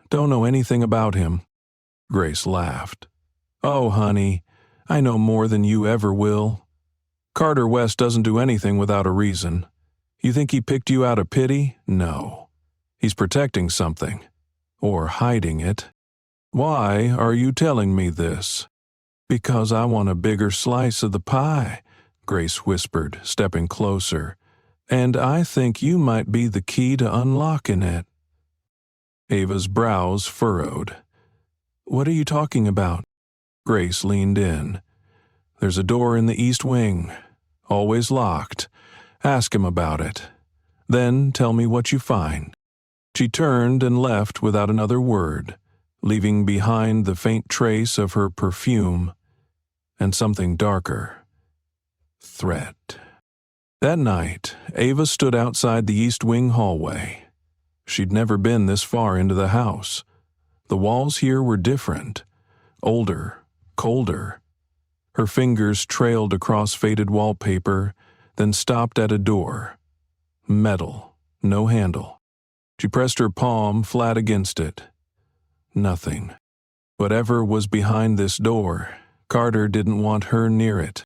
don't know anything about him." Grace laughed. "Oh, honey, I know more than you ever will. Carter West doesn't do anything without a reason. You think he picked you out of pity? No. He's protecting something. Or hiding it." "Why are you telling me this?" "Because I want a bigger slice of the pie," Grace whispered, stepping closer. "And I think you might be the key to unlocking it." Ava's brows furrowed. "What are you talking about?" Grace leaned in. "There's a door in the east wing. Always locked. Ask him about it. Then tell me what you find." She turned and left without another word, leaving behind the faint trace of her perfume and something darker. Threat. That night, Ava stood outside the East Wing hallway. She'd never been this far into the house. The walls here were different, older, colder. Her fingers trailed across faded wallpaper, then stopped at a door. Metal, no handle. She pressed her palm flat against it. Nothing. Whatever was behind this door, Carter didn't want her near it.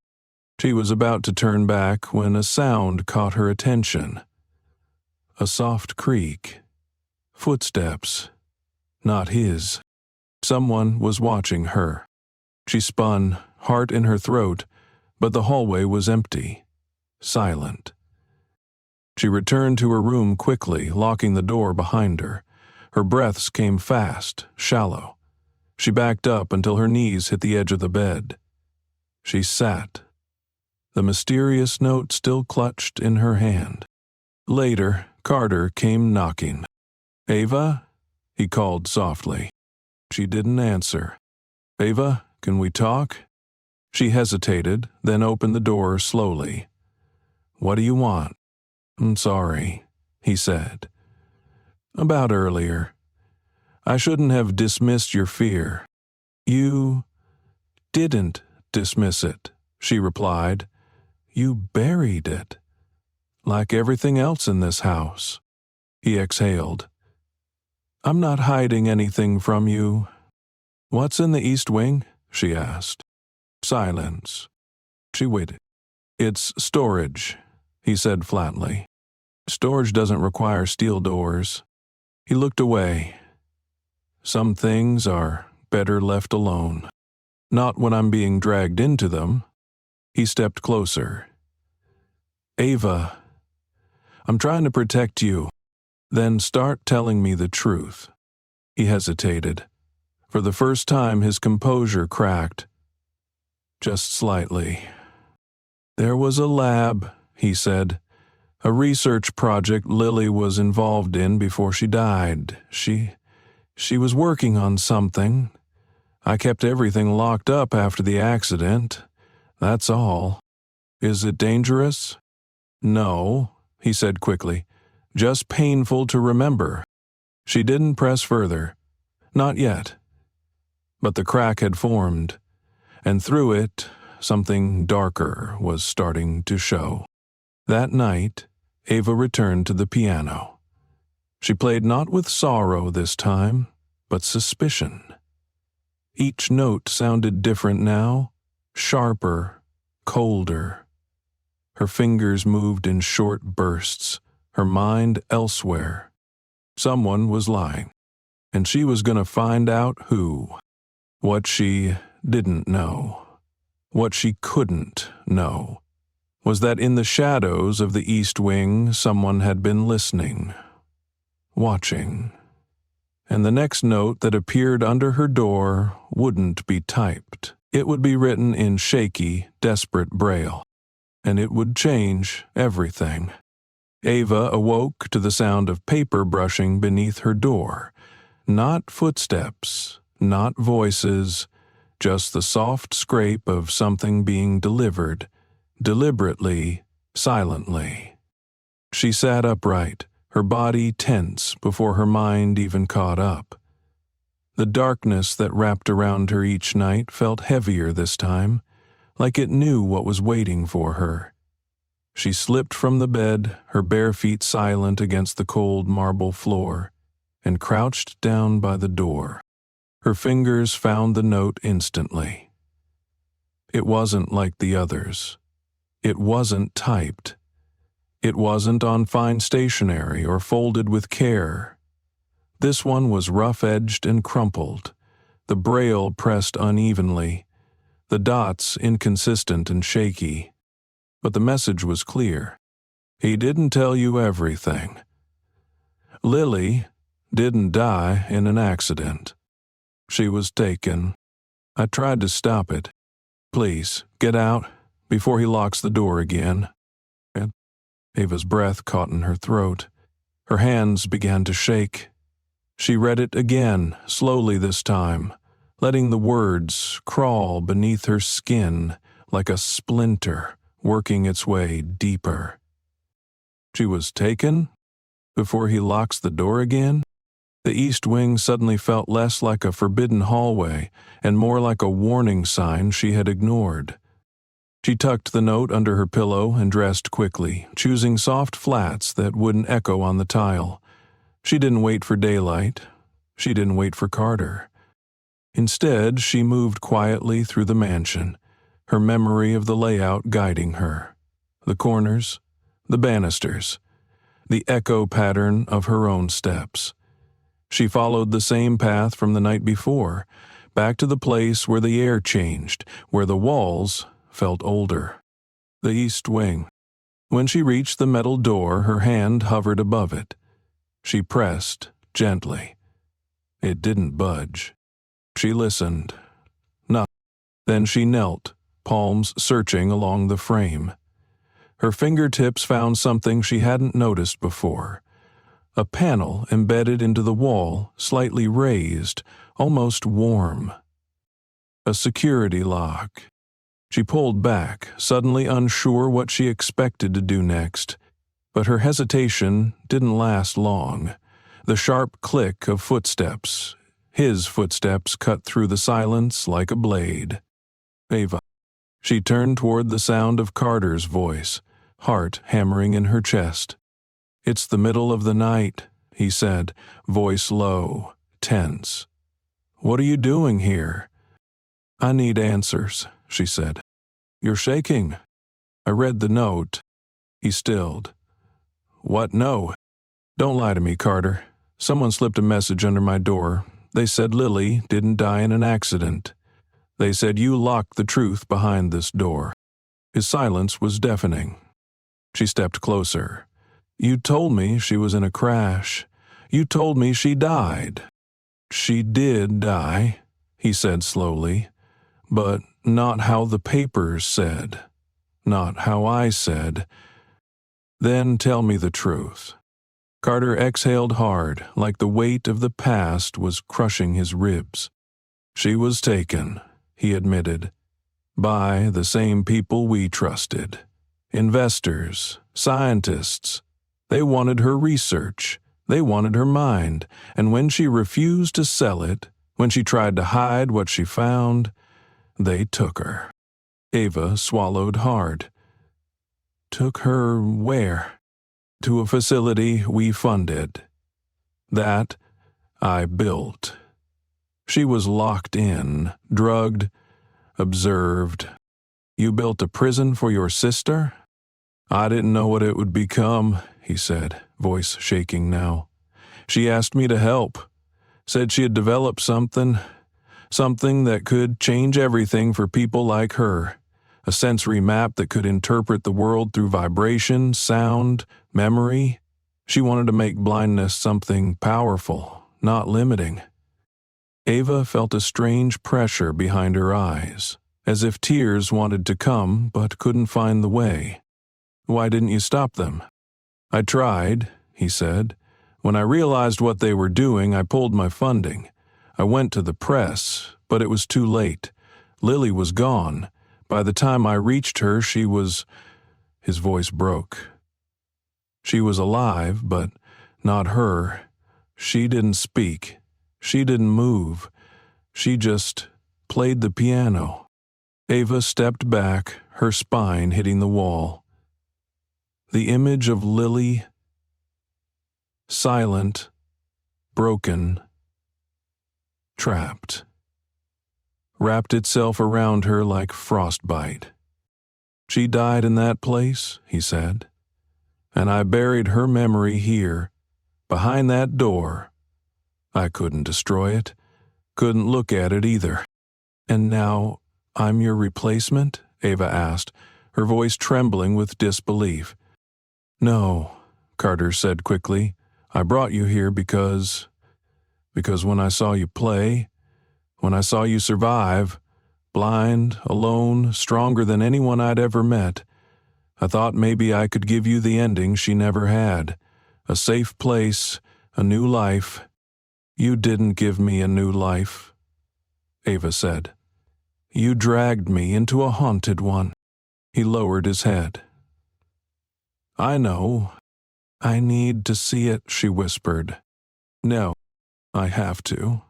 She was about to turn back when a sound caught her attention. A soft creak. Footsteps. Not his. Someone was watching her. She spun, heart in her throat, but the hallway was empty. Silent. She returned to her room quickly, locking the door behind her. Her breaths came fast, shallow. She backed up until her knees hit the edge of the bed. She sat, the mysterious note still clutched in her hand. Later, Carter came knocking. "Ava?" he called softly. She didn't answer. "Ava, can we talk?" She hesitated, then opened the door slowly. "What do you want?" "I'm sorry," he said. "About earlier. I shouldn't have dismissed your fear." "You didn't dismiss it," she replied. "You buried it. Like everything else in this house." He exhaled. "I'm not hiding anything from you." "What's in the East Wing?" she asked. Silence. She waited. "It's storage," he said flatly. "Storage doesn't require steel doors." He looked away. "Some things are better left alone. Not when I'm being dragged into them." He stepped closer. "Ava, I'm trying to protect you. Then start telling me the truth." He hesitated. For the first time, his composure cracked. Just slightly. "There was a lab," he said. "A research project Lily was involved in before she died. She was working on something. I kept everything locked up after the accident. That's all. Is it dangerous?" "No," he said quickly. "Just painful to remember." She didn't press further. Not yet. But the crack had formed, and through it, something darker was starting to show. That night, Ava returned to the piano. She played not with sorrow this time, but suspicion. Each note sounded different now, sharper, colder. Her fingers moved in short bursts, her mind elsewhere. Someone was lying, and she was going to find out who. What she didn't know, what she couldn't know, was that in the shadows of the East Wing someone had been listening, watching. And the next note that appeared under her door wouldn't be typed. It would be written in shaky, desperate braille. And it would change everything. Ava awoke to the sound of paper brushing beneath her door. Not footsteps, not voices, just the soft scrape of something being delivered, deliberately, silently. She sat upright, her body tense before her mind even caught up. The darkness that wrapped around her each night felt heavier this time, like it knew what was waiting for her. She slipped from the bed, her bare feet silent against the cold marble floor, and crouched down by the door. Her fingers found the note instantly. It wasn't like the others. It wasn't typed. It wasn't on fine stationery or folded with care. This one was rough-edged and crumpled, the braille pressed unevenly, the dots inconsistent and shaky. But the message was clear. He didn't tell you everything. Lily didn't die in an accident. She was taken. I tried to stop it. Please, get out before he locks the door again. And Ava's breath caught in her throat. Her hands began to shake. She read it again, slowly this time, letting the words crawl beneath her skin like a splinter working its way deeper. She was taken before he locks the door again? The East Wing suddenly felt less like a forbidden hallway and more like a warning sign she had ignored. She tucked the note under her pillow and dressed quickly, choosing soft flats that wouldn't echo on the tile. She didn't wait for daylight. She didn't wait for Carter. Instead, she moved quietly through the mansion, her memory of the layout guiding her. The corners, the banisters, the echo pattern of her own steps. She followed the same path from the night before, back to the place where the air changed, where the walls felt older. The east wing. When she reached the metal door, her hand hovered above it. She pressed gently. It didn't budge. She listened. Nothing. Then she knelt, palms searching along the frame. Her fingertips found something she hadn't noticed before. A panel embedded into the wall, slightly raised, almost warm. A security lock. She pulled back, suddenly unsure what she expected to do next. But her hesitation didn't last long. The sharp click of footsteps. His footsteps cut through the silence like a blade. Ava. She turned toward the sound of Carter's voice, heart hammering in her chest. "It's the middle of the night," he said, voice low, tense. "What are you doing here?" "I need answers," she said. "You're shaking." "I read the note." He stilled. "What note?" "Don't lie to me, Carter. Someone slipped a message under my door. They said Lily didn't die in an accident. They said you locked the truth behind this door." His silence was deafening. She stepped closer. "You told me she was in a crash. You told me she died." "She did die," he said slowly, "but not how the papers said. Not how I said." "Then tell me the truth." Carter exhaled hard, like the weight of the past was crushing his ribs. "She was taken," he admitted, "by the same people we trusted. Investors, scientists. They wanted her research. They wanted her mind. And when she refused to sell it, when she tried to hide what she found, they took her." Ava swallowed hard. "Took her where?" "To a facility we funded. That I built. She was locked in, drugged, observed." "You built a prison for your sister?" "I didn't know what it would become," he said, voice shaking now. "She asked me to help. Said she had developed something that could change everything for people like her. A sensory map that could interpret the world through vibration, sound, memory. She wanted to make blindness something powerful, not limiting." Ava felt a strange pressure behind her eyes, as if tears wanted to come but couldn't find the way. "Why didn't you stop them?" "I tried," he said. "When I realized what they were doing, I pulled my funding. I went to the press, but it was too late. Lily was gone. By the time I reached her, she was—" His voice broke. "She was alive, but not her. She didn't speak. She didn't move. She just played the piano." Ava stepped back, her spine hitting the wall. The image of Lily, silent, broken, trapped, wrapped itself around her like frostbite. "She died in that place," he said, "and I buried her memory here, behind that door. I couldn't destroy it, couldn't look at it either." "And now I'm your replacement?" Ava asked, her voice trembling with disbelief. "No," Carter said quickly. "I brought you here because when I saw you play, when I saw you survive, blind, alone, stronger than anyone I'd ever met, I thought maybe I could give you the ending she never had, a safe place, a new life." "You didn't give me a new life," Ava said. "You dragged me into a haunted one." He lowered his head. "I know. I need to see it," she whispered. "No, I have to."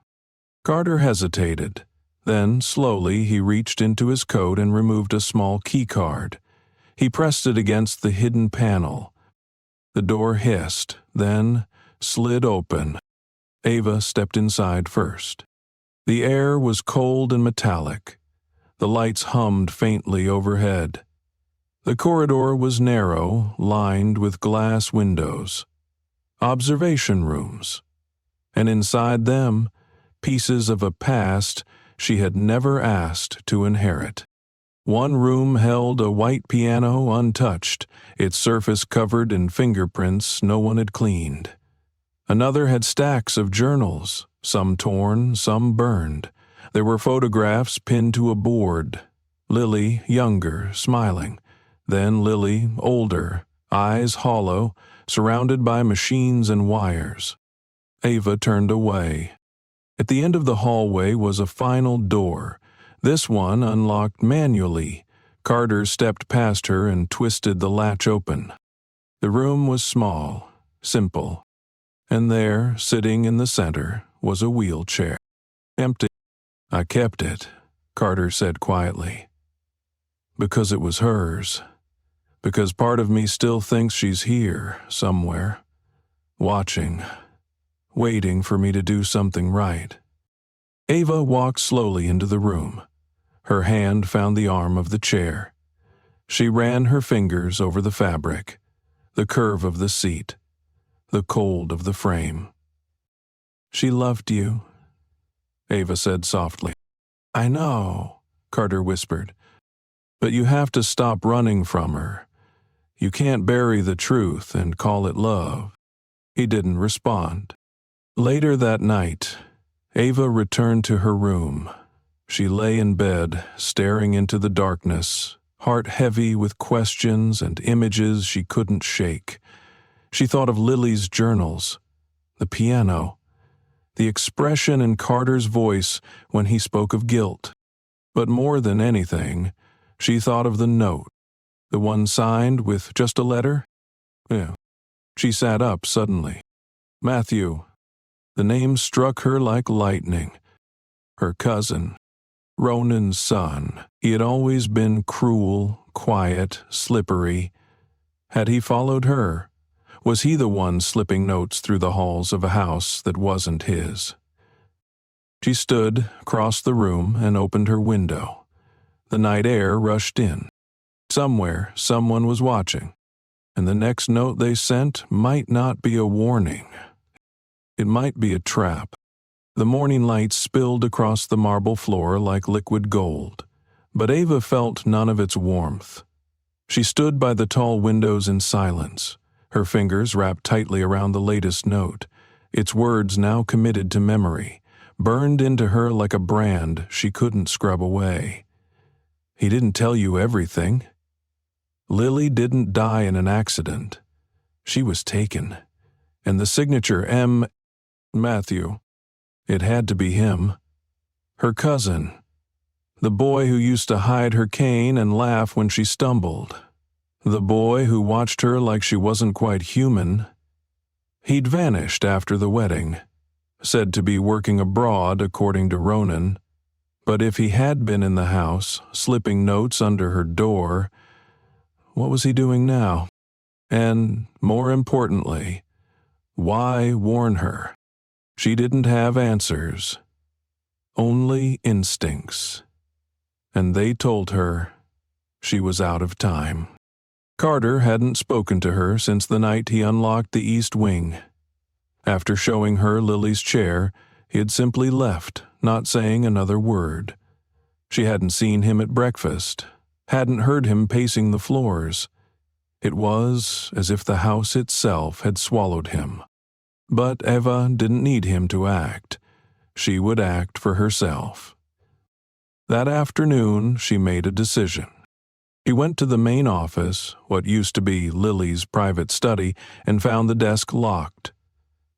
Carter hesitated. Then, slowly, he reached into his coat and removed a small key card. He pressed it against the hidden panel. The door hissed, then slid open. Ava stepped inside first. The air was cold and metallic. The lights hummed faintly overhead. The corridor was narrow, lined with glass windows. Observation rooms. and inside them, pieces of a past she had never asked to inherit. One room held a white piano untouched, its surface covered in fingerprints no one had cleaned. Another had stacks of journals, some torn, some burned. There were photographs pinned to a board. Lily, younger, smiling. Then Lily, older, eyes hollow, surrounded by machines and wires. Ava turned away. At the end of the hallway was a final door. This one unlocked manually. Carter stepped past her and twisted the latch open. The room was small, simple, and there, sitting in the center, was a wheelchair. Empty. I kept it, Carter said quietly. Because it was hers. Because part of me still thinks she's here, somewhere. Watching. Waiting for me to do something right. Ava walked slowly into the room. Her hand found the arm of the chair. She ran her fingers over the fabric, the curve of the seat, the cold of the frame. She loved you, Ava said softly. I know, Carter whispered. But you have to stop running from her. You can't bury the truth and call it love. He didn't respond. Later that night, Ava returned to her room. She lay in bed, staring into the darkness, heart heavy with questions and images she couldn't shake. She thought of Lily's journals, the piano, the expression in Carter's voice when he spoke of guilt. But more than anything, she thought of the note, the one signed with just a letter. Yeah. She sat up suddenly. Matthew. The name struck her like lightning. Her cousin. Ronan's son. He had always been cruel, quiet, slippery. Had he followed her? Was he the one slipping notes through the halls of a house that wasn't his? She stood, crossed the room, and opened her window. The night air rushed in. Somewhere, someone was watching, and the next note they sent might not be a warning. It might be a trap. The morning light spilled across the marble floor like liquid gold, but Ava felt none of its warmth. She stood by the tall windows in silence, her fingers wrapped tightly around the latest note, its words now committed to memory, burned into her like a brand she couldn't scrub away. He didn't tell you everything. Lily didn't die in an accident. She was taken. And the signature M. Matthew. It had to be him. Her cousin. The boy who used to hide her cane and laugh when she stumbled. The boy who watched her like she wasn't quite human. He'd vanished after the wedding, said to be working abroad according to Ronan. But if he had been in the house, slipping notes under her door, what was he doing now? And, more importantly, why warn her? She didn't have answers, only instincts. And they told her she was out of time. Carter hadn't spoken to her since the night he unlocked the east wing. After showing her Lily's chair, he had simply left, not saying another word. She hadn't seen him at breakfast, hadn't heard him pacing the floors. It was as if the house itself had swallowed him. But Eva didn't need him to act. She would act for herself. That afternoon, she made a decision. She went to the main office, what used to be Lily's private study, and found the desk locked.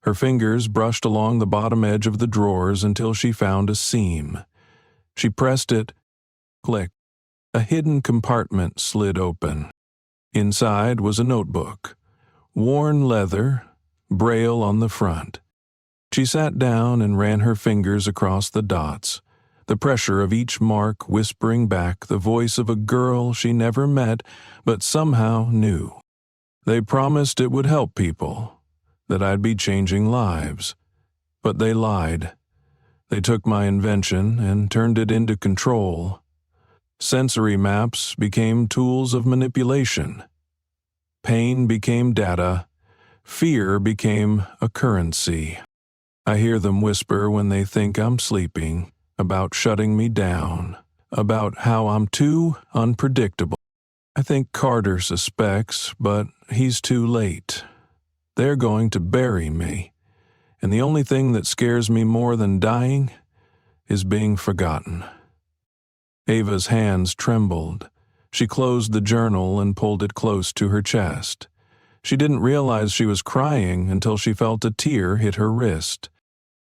Her fingers brushed along the bottom edge of the drawers until she found a seam. She pressed it. Click. A hidden compartment slid open. Inside was a notebook. Worn leather, braille on the front. She sat down and ran her fingers across the dots, the pressure of each mark whispering back the voice of a girl she never met but somehow knew. They promised it would help people, that I'd be changing lives. But they lied. They took my invention and turned it into control. Sensory maps became tools of manipulation. Pain became data. Fear became a currency. I hear them whisper when they think I'm sleeping, about shutting me down, about how I'm too unpredictable. I think Carter suspects, but he's too late. They're going to bury me, and the only thing that scares me more than dying is being forgotten. Ava's hands trembled. She closed the journal and pulled it close to her chest. She didn't realize she was crying until she felt a tear hit her wrist.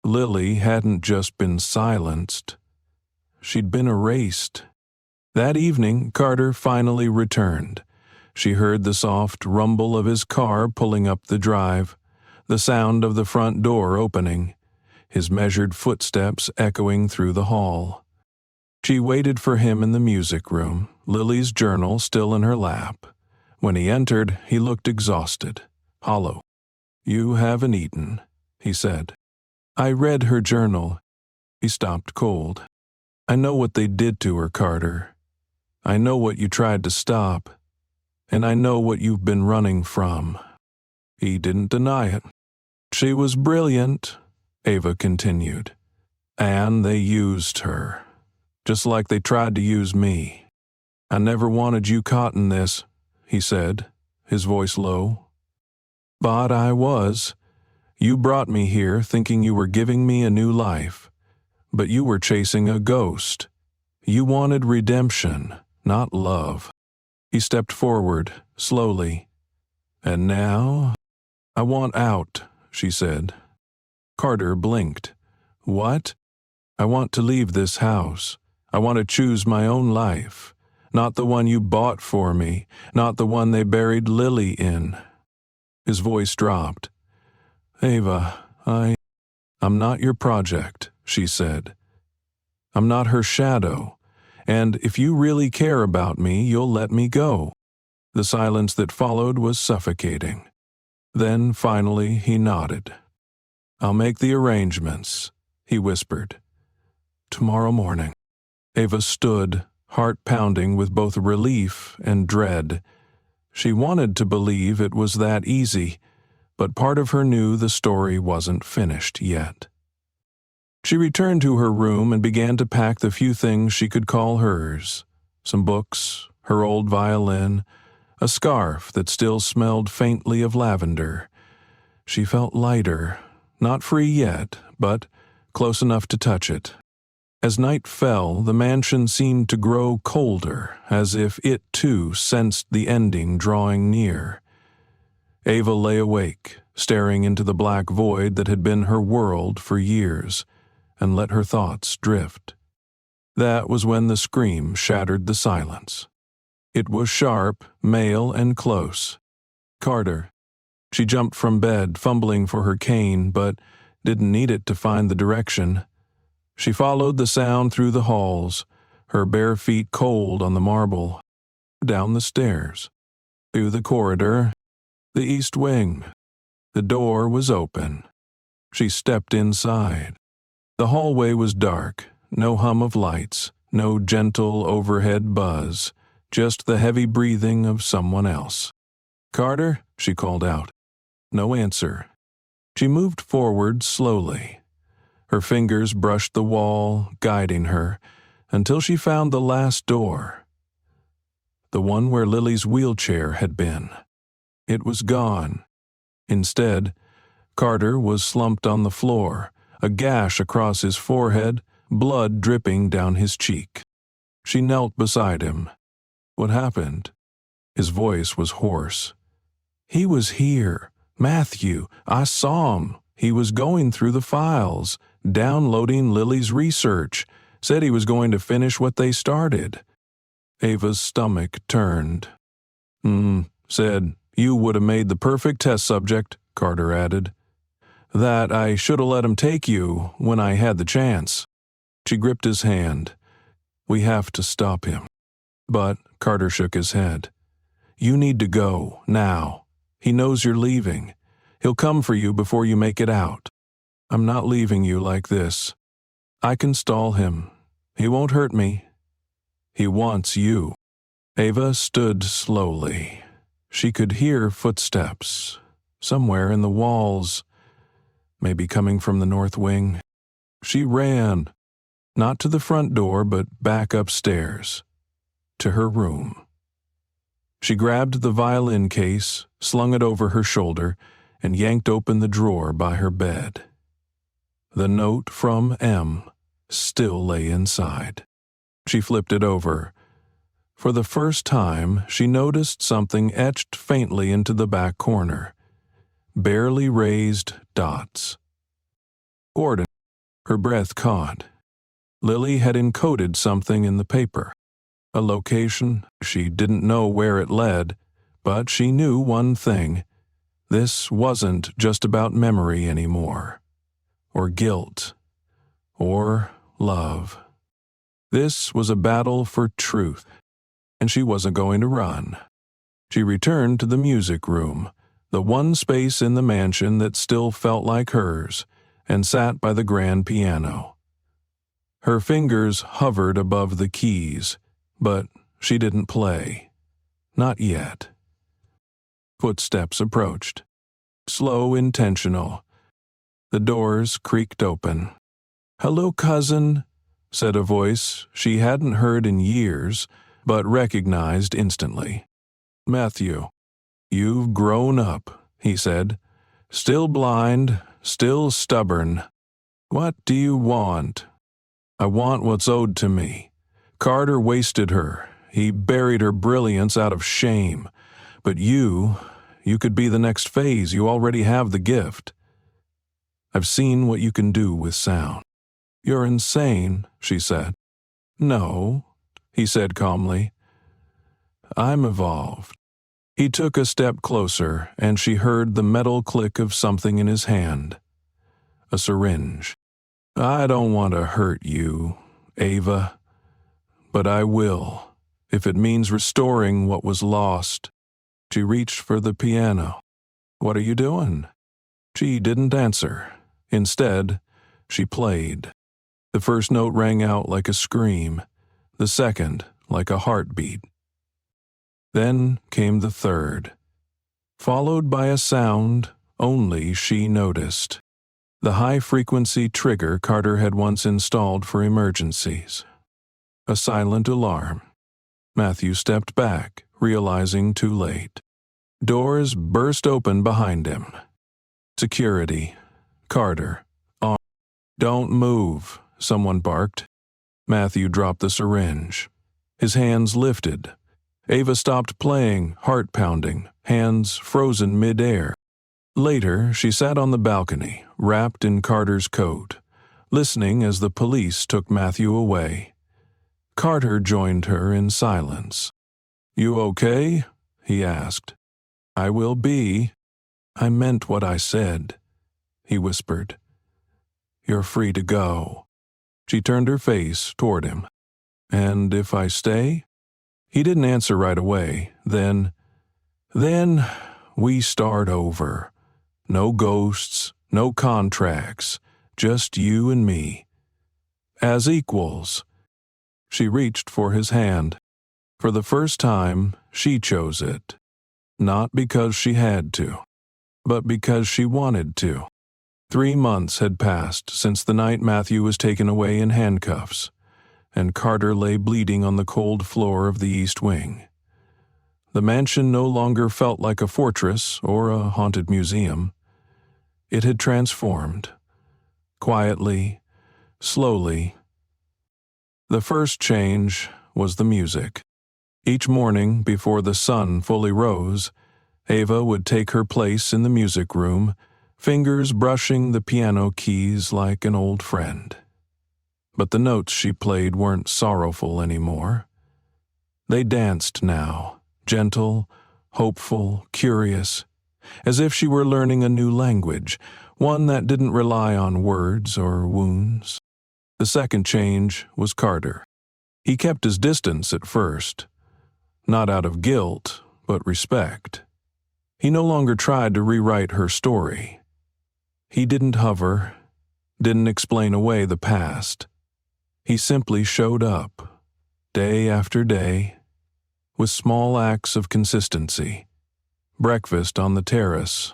Lily hadn't just been silenced. She'd been erased. That evening, Carter finally returned. She heard the soft rumble of his car pulling up the drive, the sound of the front door opening, his measured footsteps echoing through the hall. She waited for him in the music room, Lily's journal still in her lap. When he entered, he looked exhausted, hollow. "You haven't eaten," he said. "I read her journal." He stopped cold. "I know what they did to her, Carter. I know what you tried to stop, and I know what you've been running from." He didn't deny it. "She was brilliant," Ava continued, "and they used her, just like they tried to use me. I never wanted you caught in this," he said, his voice low. "But I was. You brought me here thinking you were giving me a new life, but you were chasing a ghost. You wanted redemption, not love." He stepped forward, slowly. "And now, I want out," she said. Carter blinked. "What?" "I want to leave this house. I want to choose my own life. Not the one you bought for me, not the one they buried Lily in." His voice dropped. "Ava, I'm not your project," she said. "I'm not her shadow, and if you really care about me, you'll let me go." The silence that followed was suffocating. Then, finally, he nodded. "I'll make the arrangements," he whispered. "Tomorrow morning." Ava stood, heart pounding with both relief and dread. She wanted to believe it was that easy, but part of her knew the story wasn't finished yet. She returned to her room and began to pack the few things she could call hers: some books, her old violin, a scarf that still smelled faintly of lavender. She felt lighter, not free yet, but close enough to touch it. As night fell, the mansion seemed to grow colder, as if it too sensed the ending drawing near. Ava lay awake, staring into the black void that had been her world for years, and let her thoughts drift. That was when the scream shattered the silence. It was sharp, male, and close. "Carter." She jumped from bed, fumbling for her cane, but didn't need it to find the direction. She followed the sound through the halls, her bare feet cold on the marble, down the stairs, through the corridor, the east wing. The door was open. She stepped inside. The hallway was dark, no hum of lights, no gentle overhead buzz, just the heavy breathing of someone else. "Carter?" she called out. No answer. She moved forward slowly. Her fingers brushed the wall, guiding her, until she found the last door. The one where Lily's wheelchair had been. It was gone. Instead, Carter was slumped on the floor, a gash across his forehead, blood dripping down his cheek. She knelt beside him. "What happened?" His voice was hoarse. "He was here. Matthew, I saw him. He was going through the files, downloading Lily's research. Said he was going to finish what they started." Ava's stomach turned. Said, "You would have made the perfect test subject," Carter added. "That I should have let him take you when I had the chance." She gripped his hand. "We have to stop him." But Carter shook his head. "You need to go, now. He knows you're leaving. He'll come for you before you make it out. I'm not leaving you like this. I can stall him. He won't hurt me. He wants you." Ava stood slowly. She could hear footsteps, somewhere in the walls. maybe coming from the north wing. She ran, not to the front door, but back upstairs, to her room. She grabbed the violin case, slung it over her shoulder, and yanked open the drawer by her bed. The note from M still lay inside. She flipped it over. For the first time, she noticed something etched faintly into the back corner. Barely raised dots. Gordon. Her breath caught. Lily had encoded something in the paper. A location. She didn't know where it led, but she knew one thing. This wasn't just about memory anymore, or guilt, or love. This was a battle for truth, and she wasn't going to run. She returned to the music room, the one space in the mansion that still felt like hers, and sat by the grand piano. Her fingers hovered above the keys, but she didn't play. Not yet. Footsteps approached. Slow, intentional. The doors creaked open. "Hello, cousin," said a voice she hadn't heard in years, but recognized instantly. "Matthew, you've grown up," he said. "Still blind, still stubborn. What do you want?" "I want what's owed to me. Carter wasted her. He buried her brilliance out of shame. But you could be the next phase. You already have the gift. I've seen what you can do with sound." "You're insane," she said. "No," he said calmly. "I'm evolved." He took a step closer, and she heard the metal click of something in his hand. A syringe. "I don't want to hurt you, Ava, but I will, if it means restoring what was lost." She reached for the piano. "What are you doing?" She didn't answer. Instead, she played. The first note rang out like a scream, the second like a heartbeat. Then came the third, followed by a sound only she noticed. The high-frequency trigger Carter had once installed for emergencies. A silent alarm. Matthew stepped back, realizing too late. Doors burst open behind him. Security. Carter. On. "Don't move," someone barked. Matthew dropped the syringe. His hands lifted. Ava stopped playing, heart pounding, hands frozen mid-air. Later, she sat on the balcony, wrapped in Carter's coat, listening as the police took Matthew away. Carter joined her in silence. "You okay?" he asked. "I will be." "I meant what I said," he whispered. "You're free to go." She turned her face toward him. "And if I stay?" He didn't answer right away. Then we start over. No ghosts, no contracts, just you and me. As equals. She reached for his hand. For the first time, she chose it. Not because she had to, but because she wanted to. 3 months had passed since the night Matthew was taken away in handcuffs, and Carter lay bleeding on the cold floor of the East Wing. The mansion no longer felt like a fortress or a haunted museum. It had transformed. Quietly, slowly. The first change was the music. Each morning, before the sun fully rose, Ava would take her place in the music room, fingers brushing the piano keys like an old friend. But the notes she played weren't sorrowful anymore. They danced now, gentle, hopeful, curious, as if she were learning a new language, one that didn't rely on words or wounds. The second change was Carter. He kept his distance at first, not out of guilt, but respect. He no longer tried to rewrite her story. He didn't hover, didn't explain away the past. He simply showed up, day after day, with small acts of consistency. Breakfast on the terrace,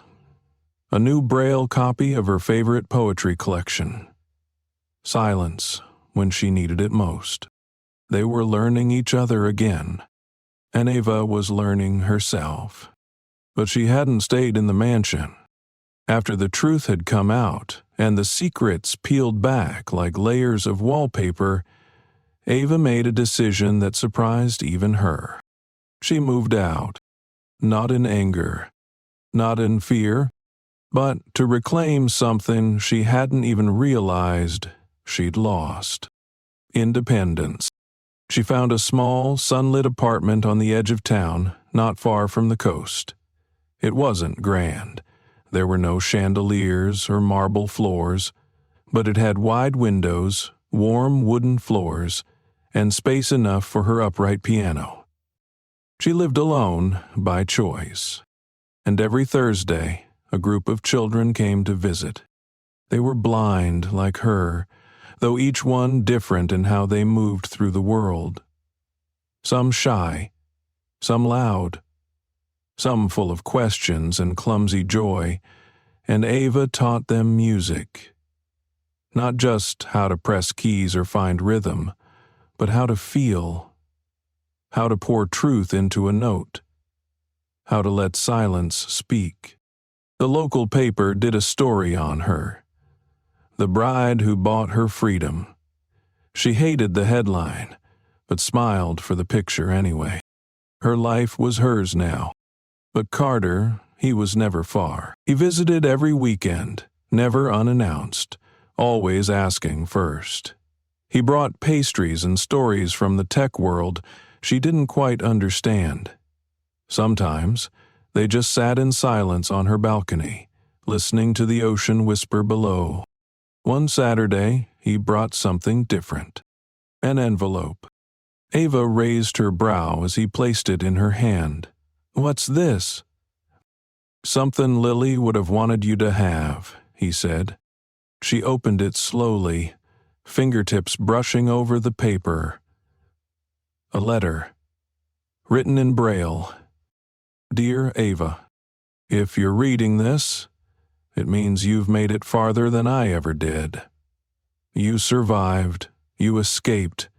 a new Braille copy of her favorite poetry collection. Silence when she needed it most. They were learning each other again, and Ava was learning herself. But she hadn't stayed in the mansion. After the truth had come out and the secrets peeled back like layers of wallpaper, Ava made a decision that surprised even her. She moved out, not in anger, not in fear, but to reclaim something she hadn't even realized she'd lost: independence. She found a small, sunlit apartment on the edge of town, not far from the coast. It wasn't grand. There were no chandeliers or marble floors, but it had wide windows, warm wooden floors, and space enough for her upright piano. She lived alone by choice, and every Thursday a group of children came to visit. They were blind like her, though each one different in how they moved through the world. Some shy, some loud, some full of questions and clumsy joy, and Ava taught them music. Not just how to press keys or find rhythm, but how to feel, how to pour truth into a note, how to let silence speak. The local paper did a story on her: the bride who bought her freedom. She hated the headline, but smiled for the picture anyway. Her life was hers now. But Carter, he was never far. He visited every weekend, never unannounced, always asking first. He brought pastries and stories from the tech world she didn't quite understand. Sometimes, they just sat in silence on her balcony, listening to the ocean whisper below. One Saturday, he brought something different: an envelope. Ava raised her brow as he placed it in her hand. "What's this?" "Something Lily would have wanted you to have," he said. She opened it slowly, fingertips brushing over the paper. A letter, written in Braille. "Dear Ava, if you're reading this, it means you've made it farther than I ever did. You survived, you escaped,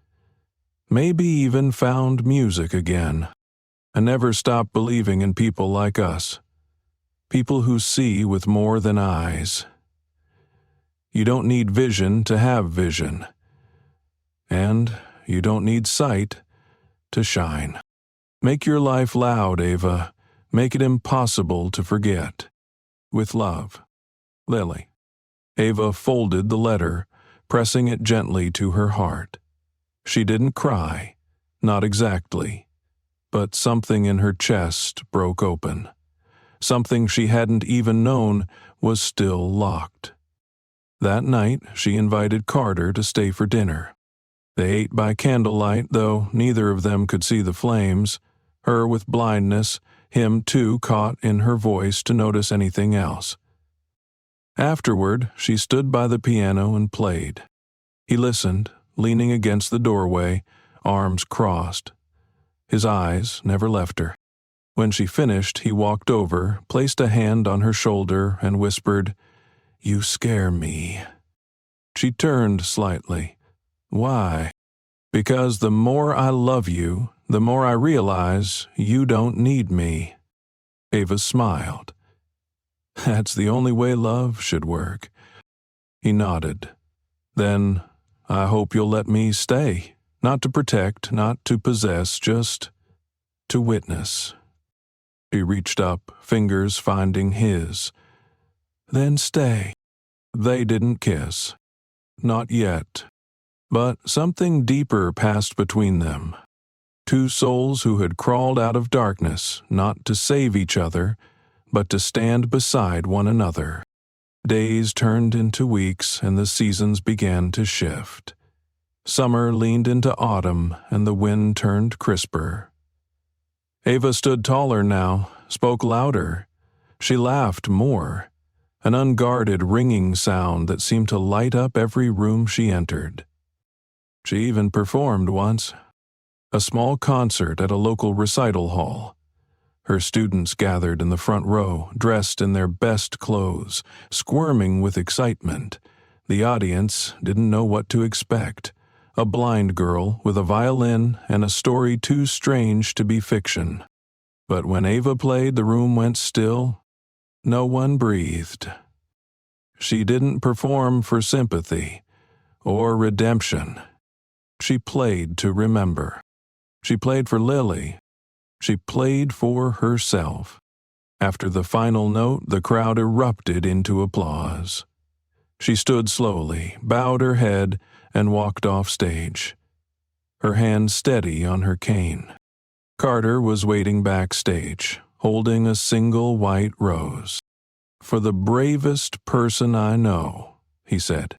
maybe even found music again. I never stopped believing in people like us, people who see with more than eyes. You don't need vision to have vision, and you don't need sight to shine. Make your life loud, Ava. Make it impossible to forget. With love, Lily." Ava folded the letter, pressing it gently to her heart. She didn't cry, not exactly, but something in her chest broke open. Something she hadn't even known was still locked. That night, she invited Carter to stay for dinner. They ate by candlelight, though neither of them could see the flames, her with blindness, him too caught in her voice to notice anything else. Afterward, she stood by the piano and played. He listened, leaning against the doorway, arms crossed. His eyes never left her. When she finished, he walked over, placed a hand on her shoulder, and whispered, "You scare me." She turned slightly. "Why?" "Because the more I love you, the more I realize you don't need me." Ava smiled. "That's the only way love should work." He nodded. "Then I hope you'll let me stay. Not to protect, not to possess, just to witness." He reached up, fingers finding his. "Then stay." They didn't kiss. Not yet. But something deeper passed between them. Two souls who had crawled out of darkness, not to save each other, but to stand beside one another. Days turned into weeks, and the seasons began to shift. Summer leaned into autumn, and the wind turned crisper. Ava stood taller now, spoke louder. She laughed more, an unguarded ringing sound that seemed to light up every room she entered. She even performed once, a small concert at a local recital hall. Her students gathered in the front row, dressed in their best clothes, squirming with excitement. The audience didn't know what to expect. A blind girl with a violin and a story too strange to be fiction. But when Ava played, the room went still. No one breathed. She didn't perform for sympathy or redemption. She played to remember. She played for Lily. She played for herself. After the final note, the crowd erupted into applause. She stood slowly, bowed her head, and walked off stage, her hand steady on her cane. Carter was waiting backstage, holding a single white rose. "For the bravest person I know," he said.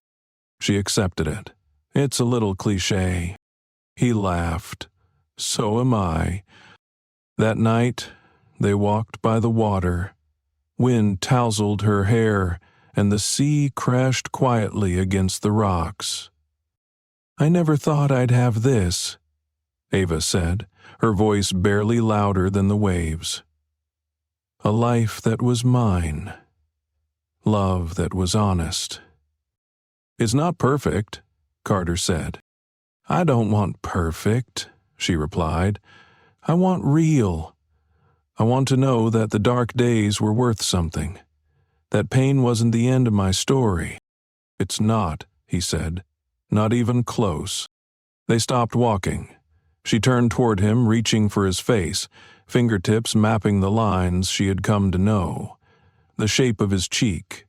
She accepted it. "It's a little cliché." He laughed. "So am I." That night, they walked by the water. Wind tousled her hair, and the sea crashed quietly against the rocks. "I never thought I'd have this," Ava said, her voice barely louder than the waves. "A life that was mine. Love that was honest." "It's not perfect," Carter said. "I don't want perfect," she replied. "I want real. I want to know that the dark days were worth something. That pain wasn't the end of my story." "It's not," he said. "Not even close." They stopped walking. She turned toward him, reaching for his face, fingertips mapping the lines she had come to know. The shape of his cheek,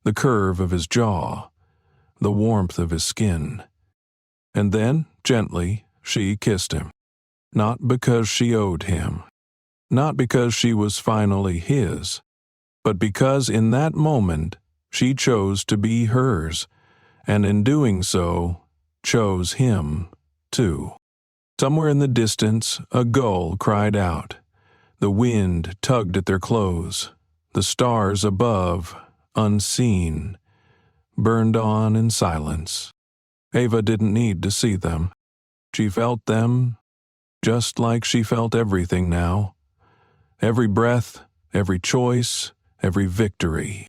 the curve of his jaw, the warmth of his skin. And then, gently, she kissed him. Not because she owed him. Not because she was finally his. But because in that moment, she chose to be hers, and in doing so, chose him, too. Somewhere in the distance, a gull cried out. The wind tugged at their clothes. The stars above, unseen, burned on in silence. Ava didn't need to see them. She felt them, just like she felt everything now. Every breath, every choice, every victory.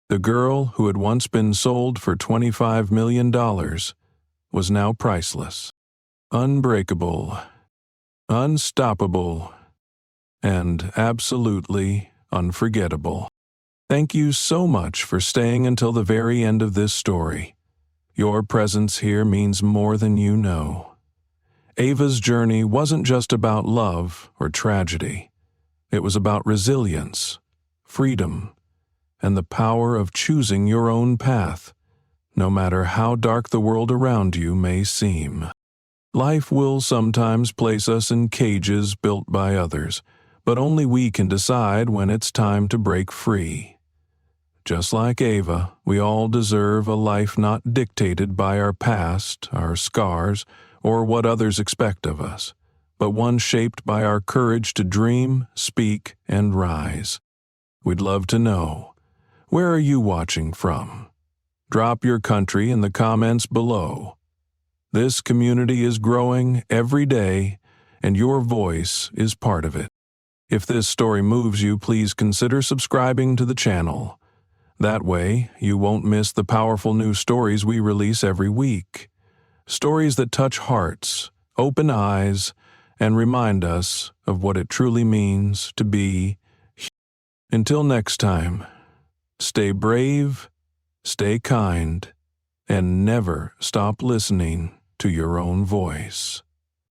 The girl who had once been sold for $25 million was now priceless, unbreakable, unstoppable, and absolutely unforgettable. Thank you so much for staying until the very end of this story. Your presence here means more than you know. Ava's journey wasn't just about love or tragedy. It was about resilience, freedom, and the power of choosing your own path, no matter how dark the world around you may seem. Life will sometimes place us in cages built by others, but only we can decide when it's time to break free. Just like Ava, we all deserve a life not dictated by our past, our scars, or what others expect of us, but one shaped by our courage to dream, speak, and rise. We'd love to know, where are you watching from? Drop your country in the comments below. This community is growing every day, and your voice is part of it. If this story moves you, please consider subscribing to the channel. That way, you won't miss the powerful new stories we release every week. Stories that touch hearts, open eyes, and remind us of what it truly means to be human. Until next time, stay brave, stay kind, and never stop listening to your own voice.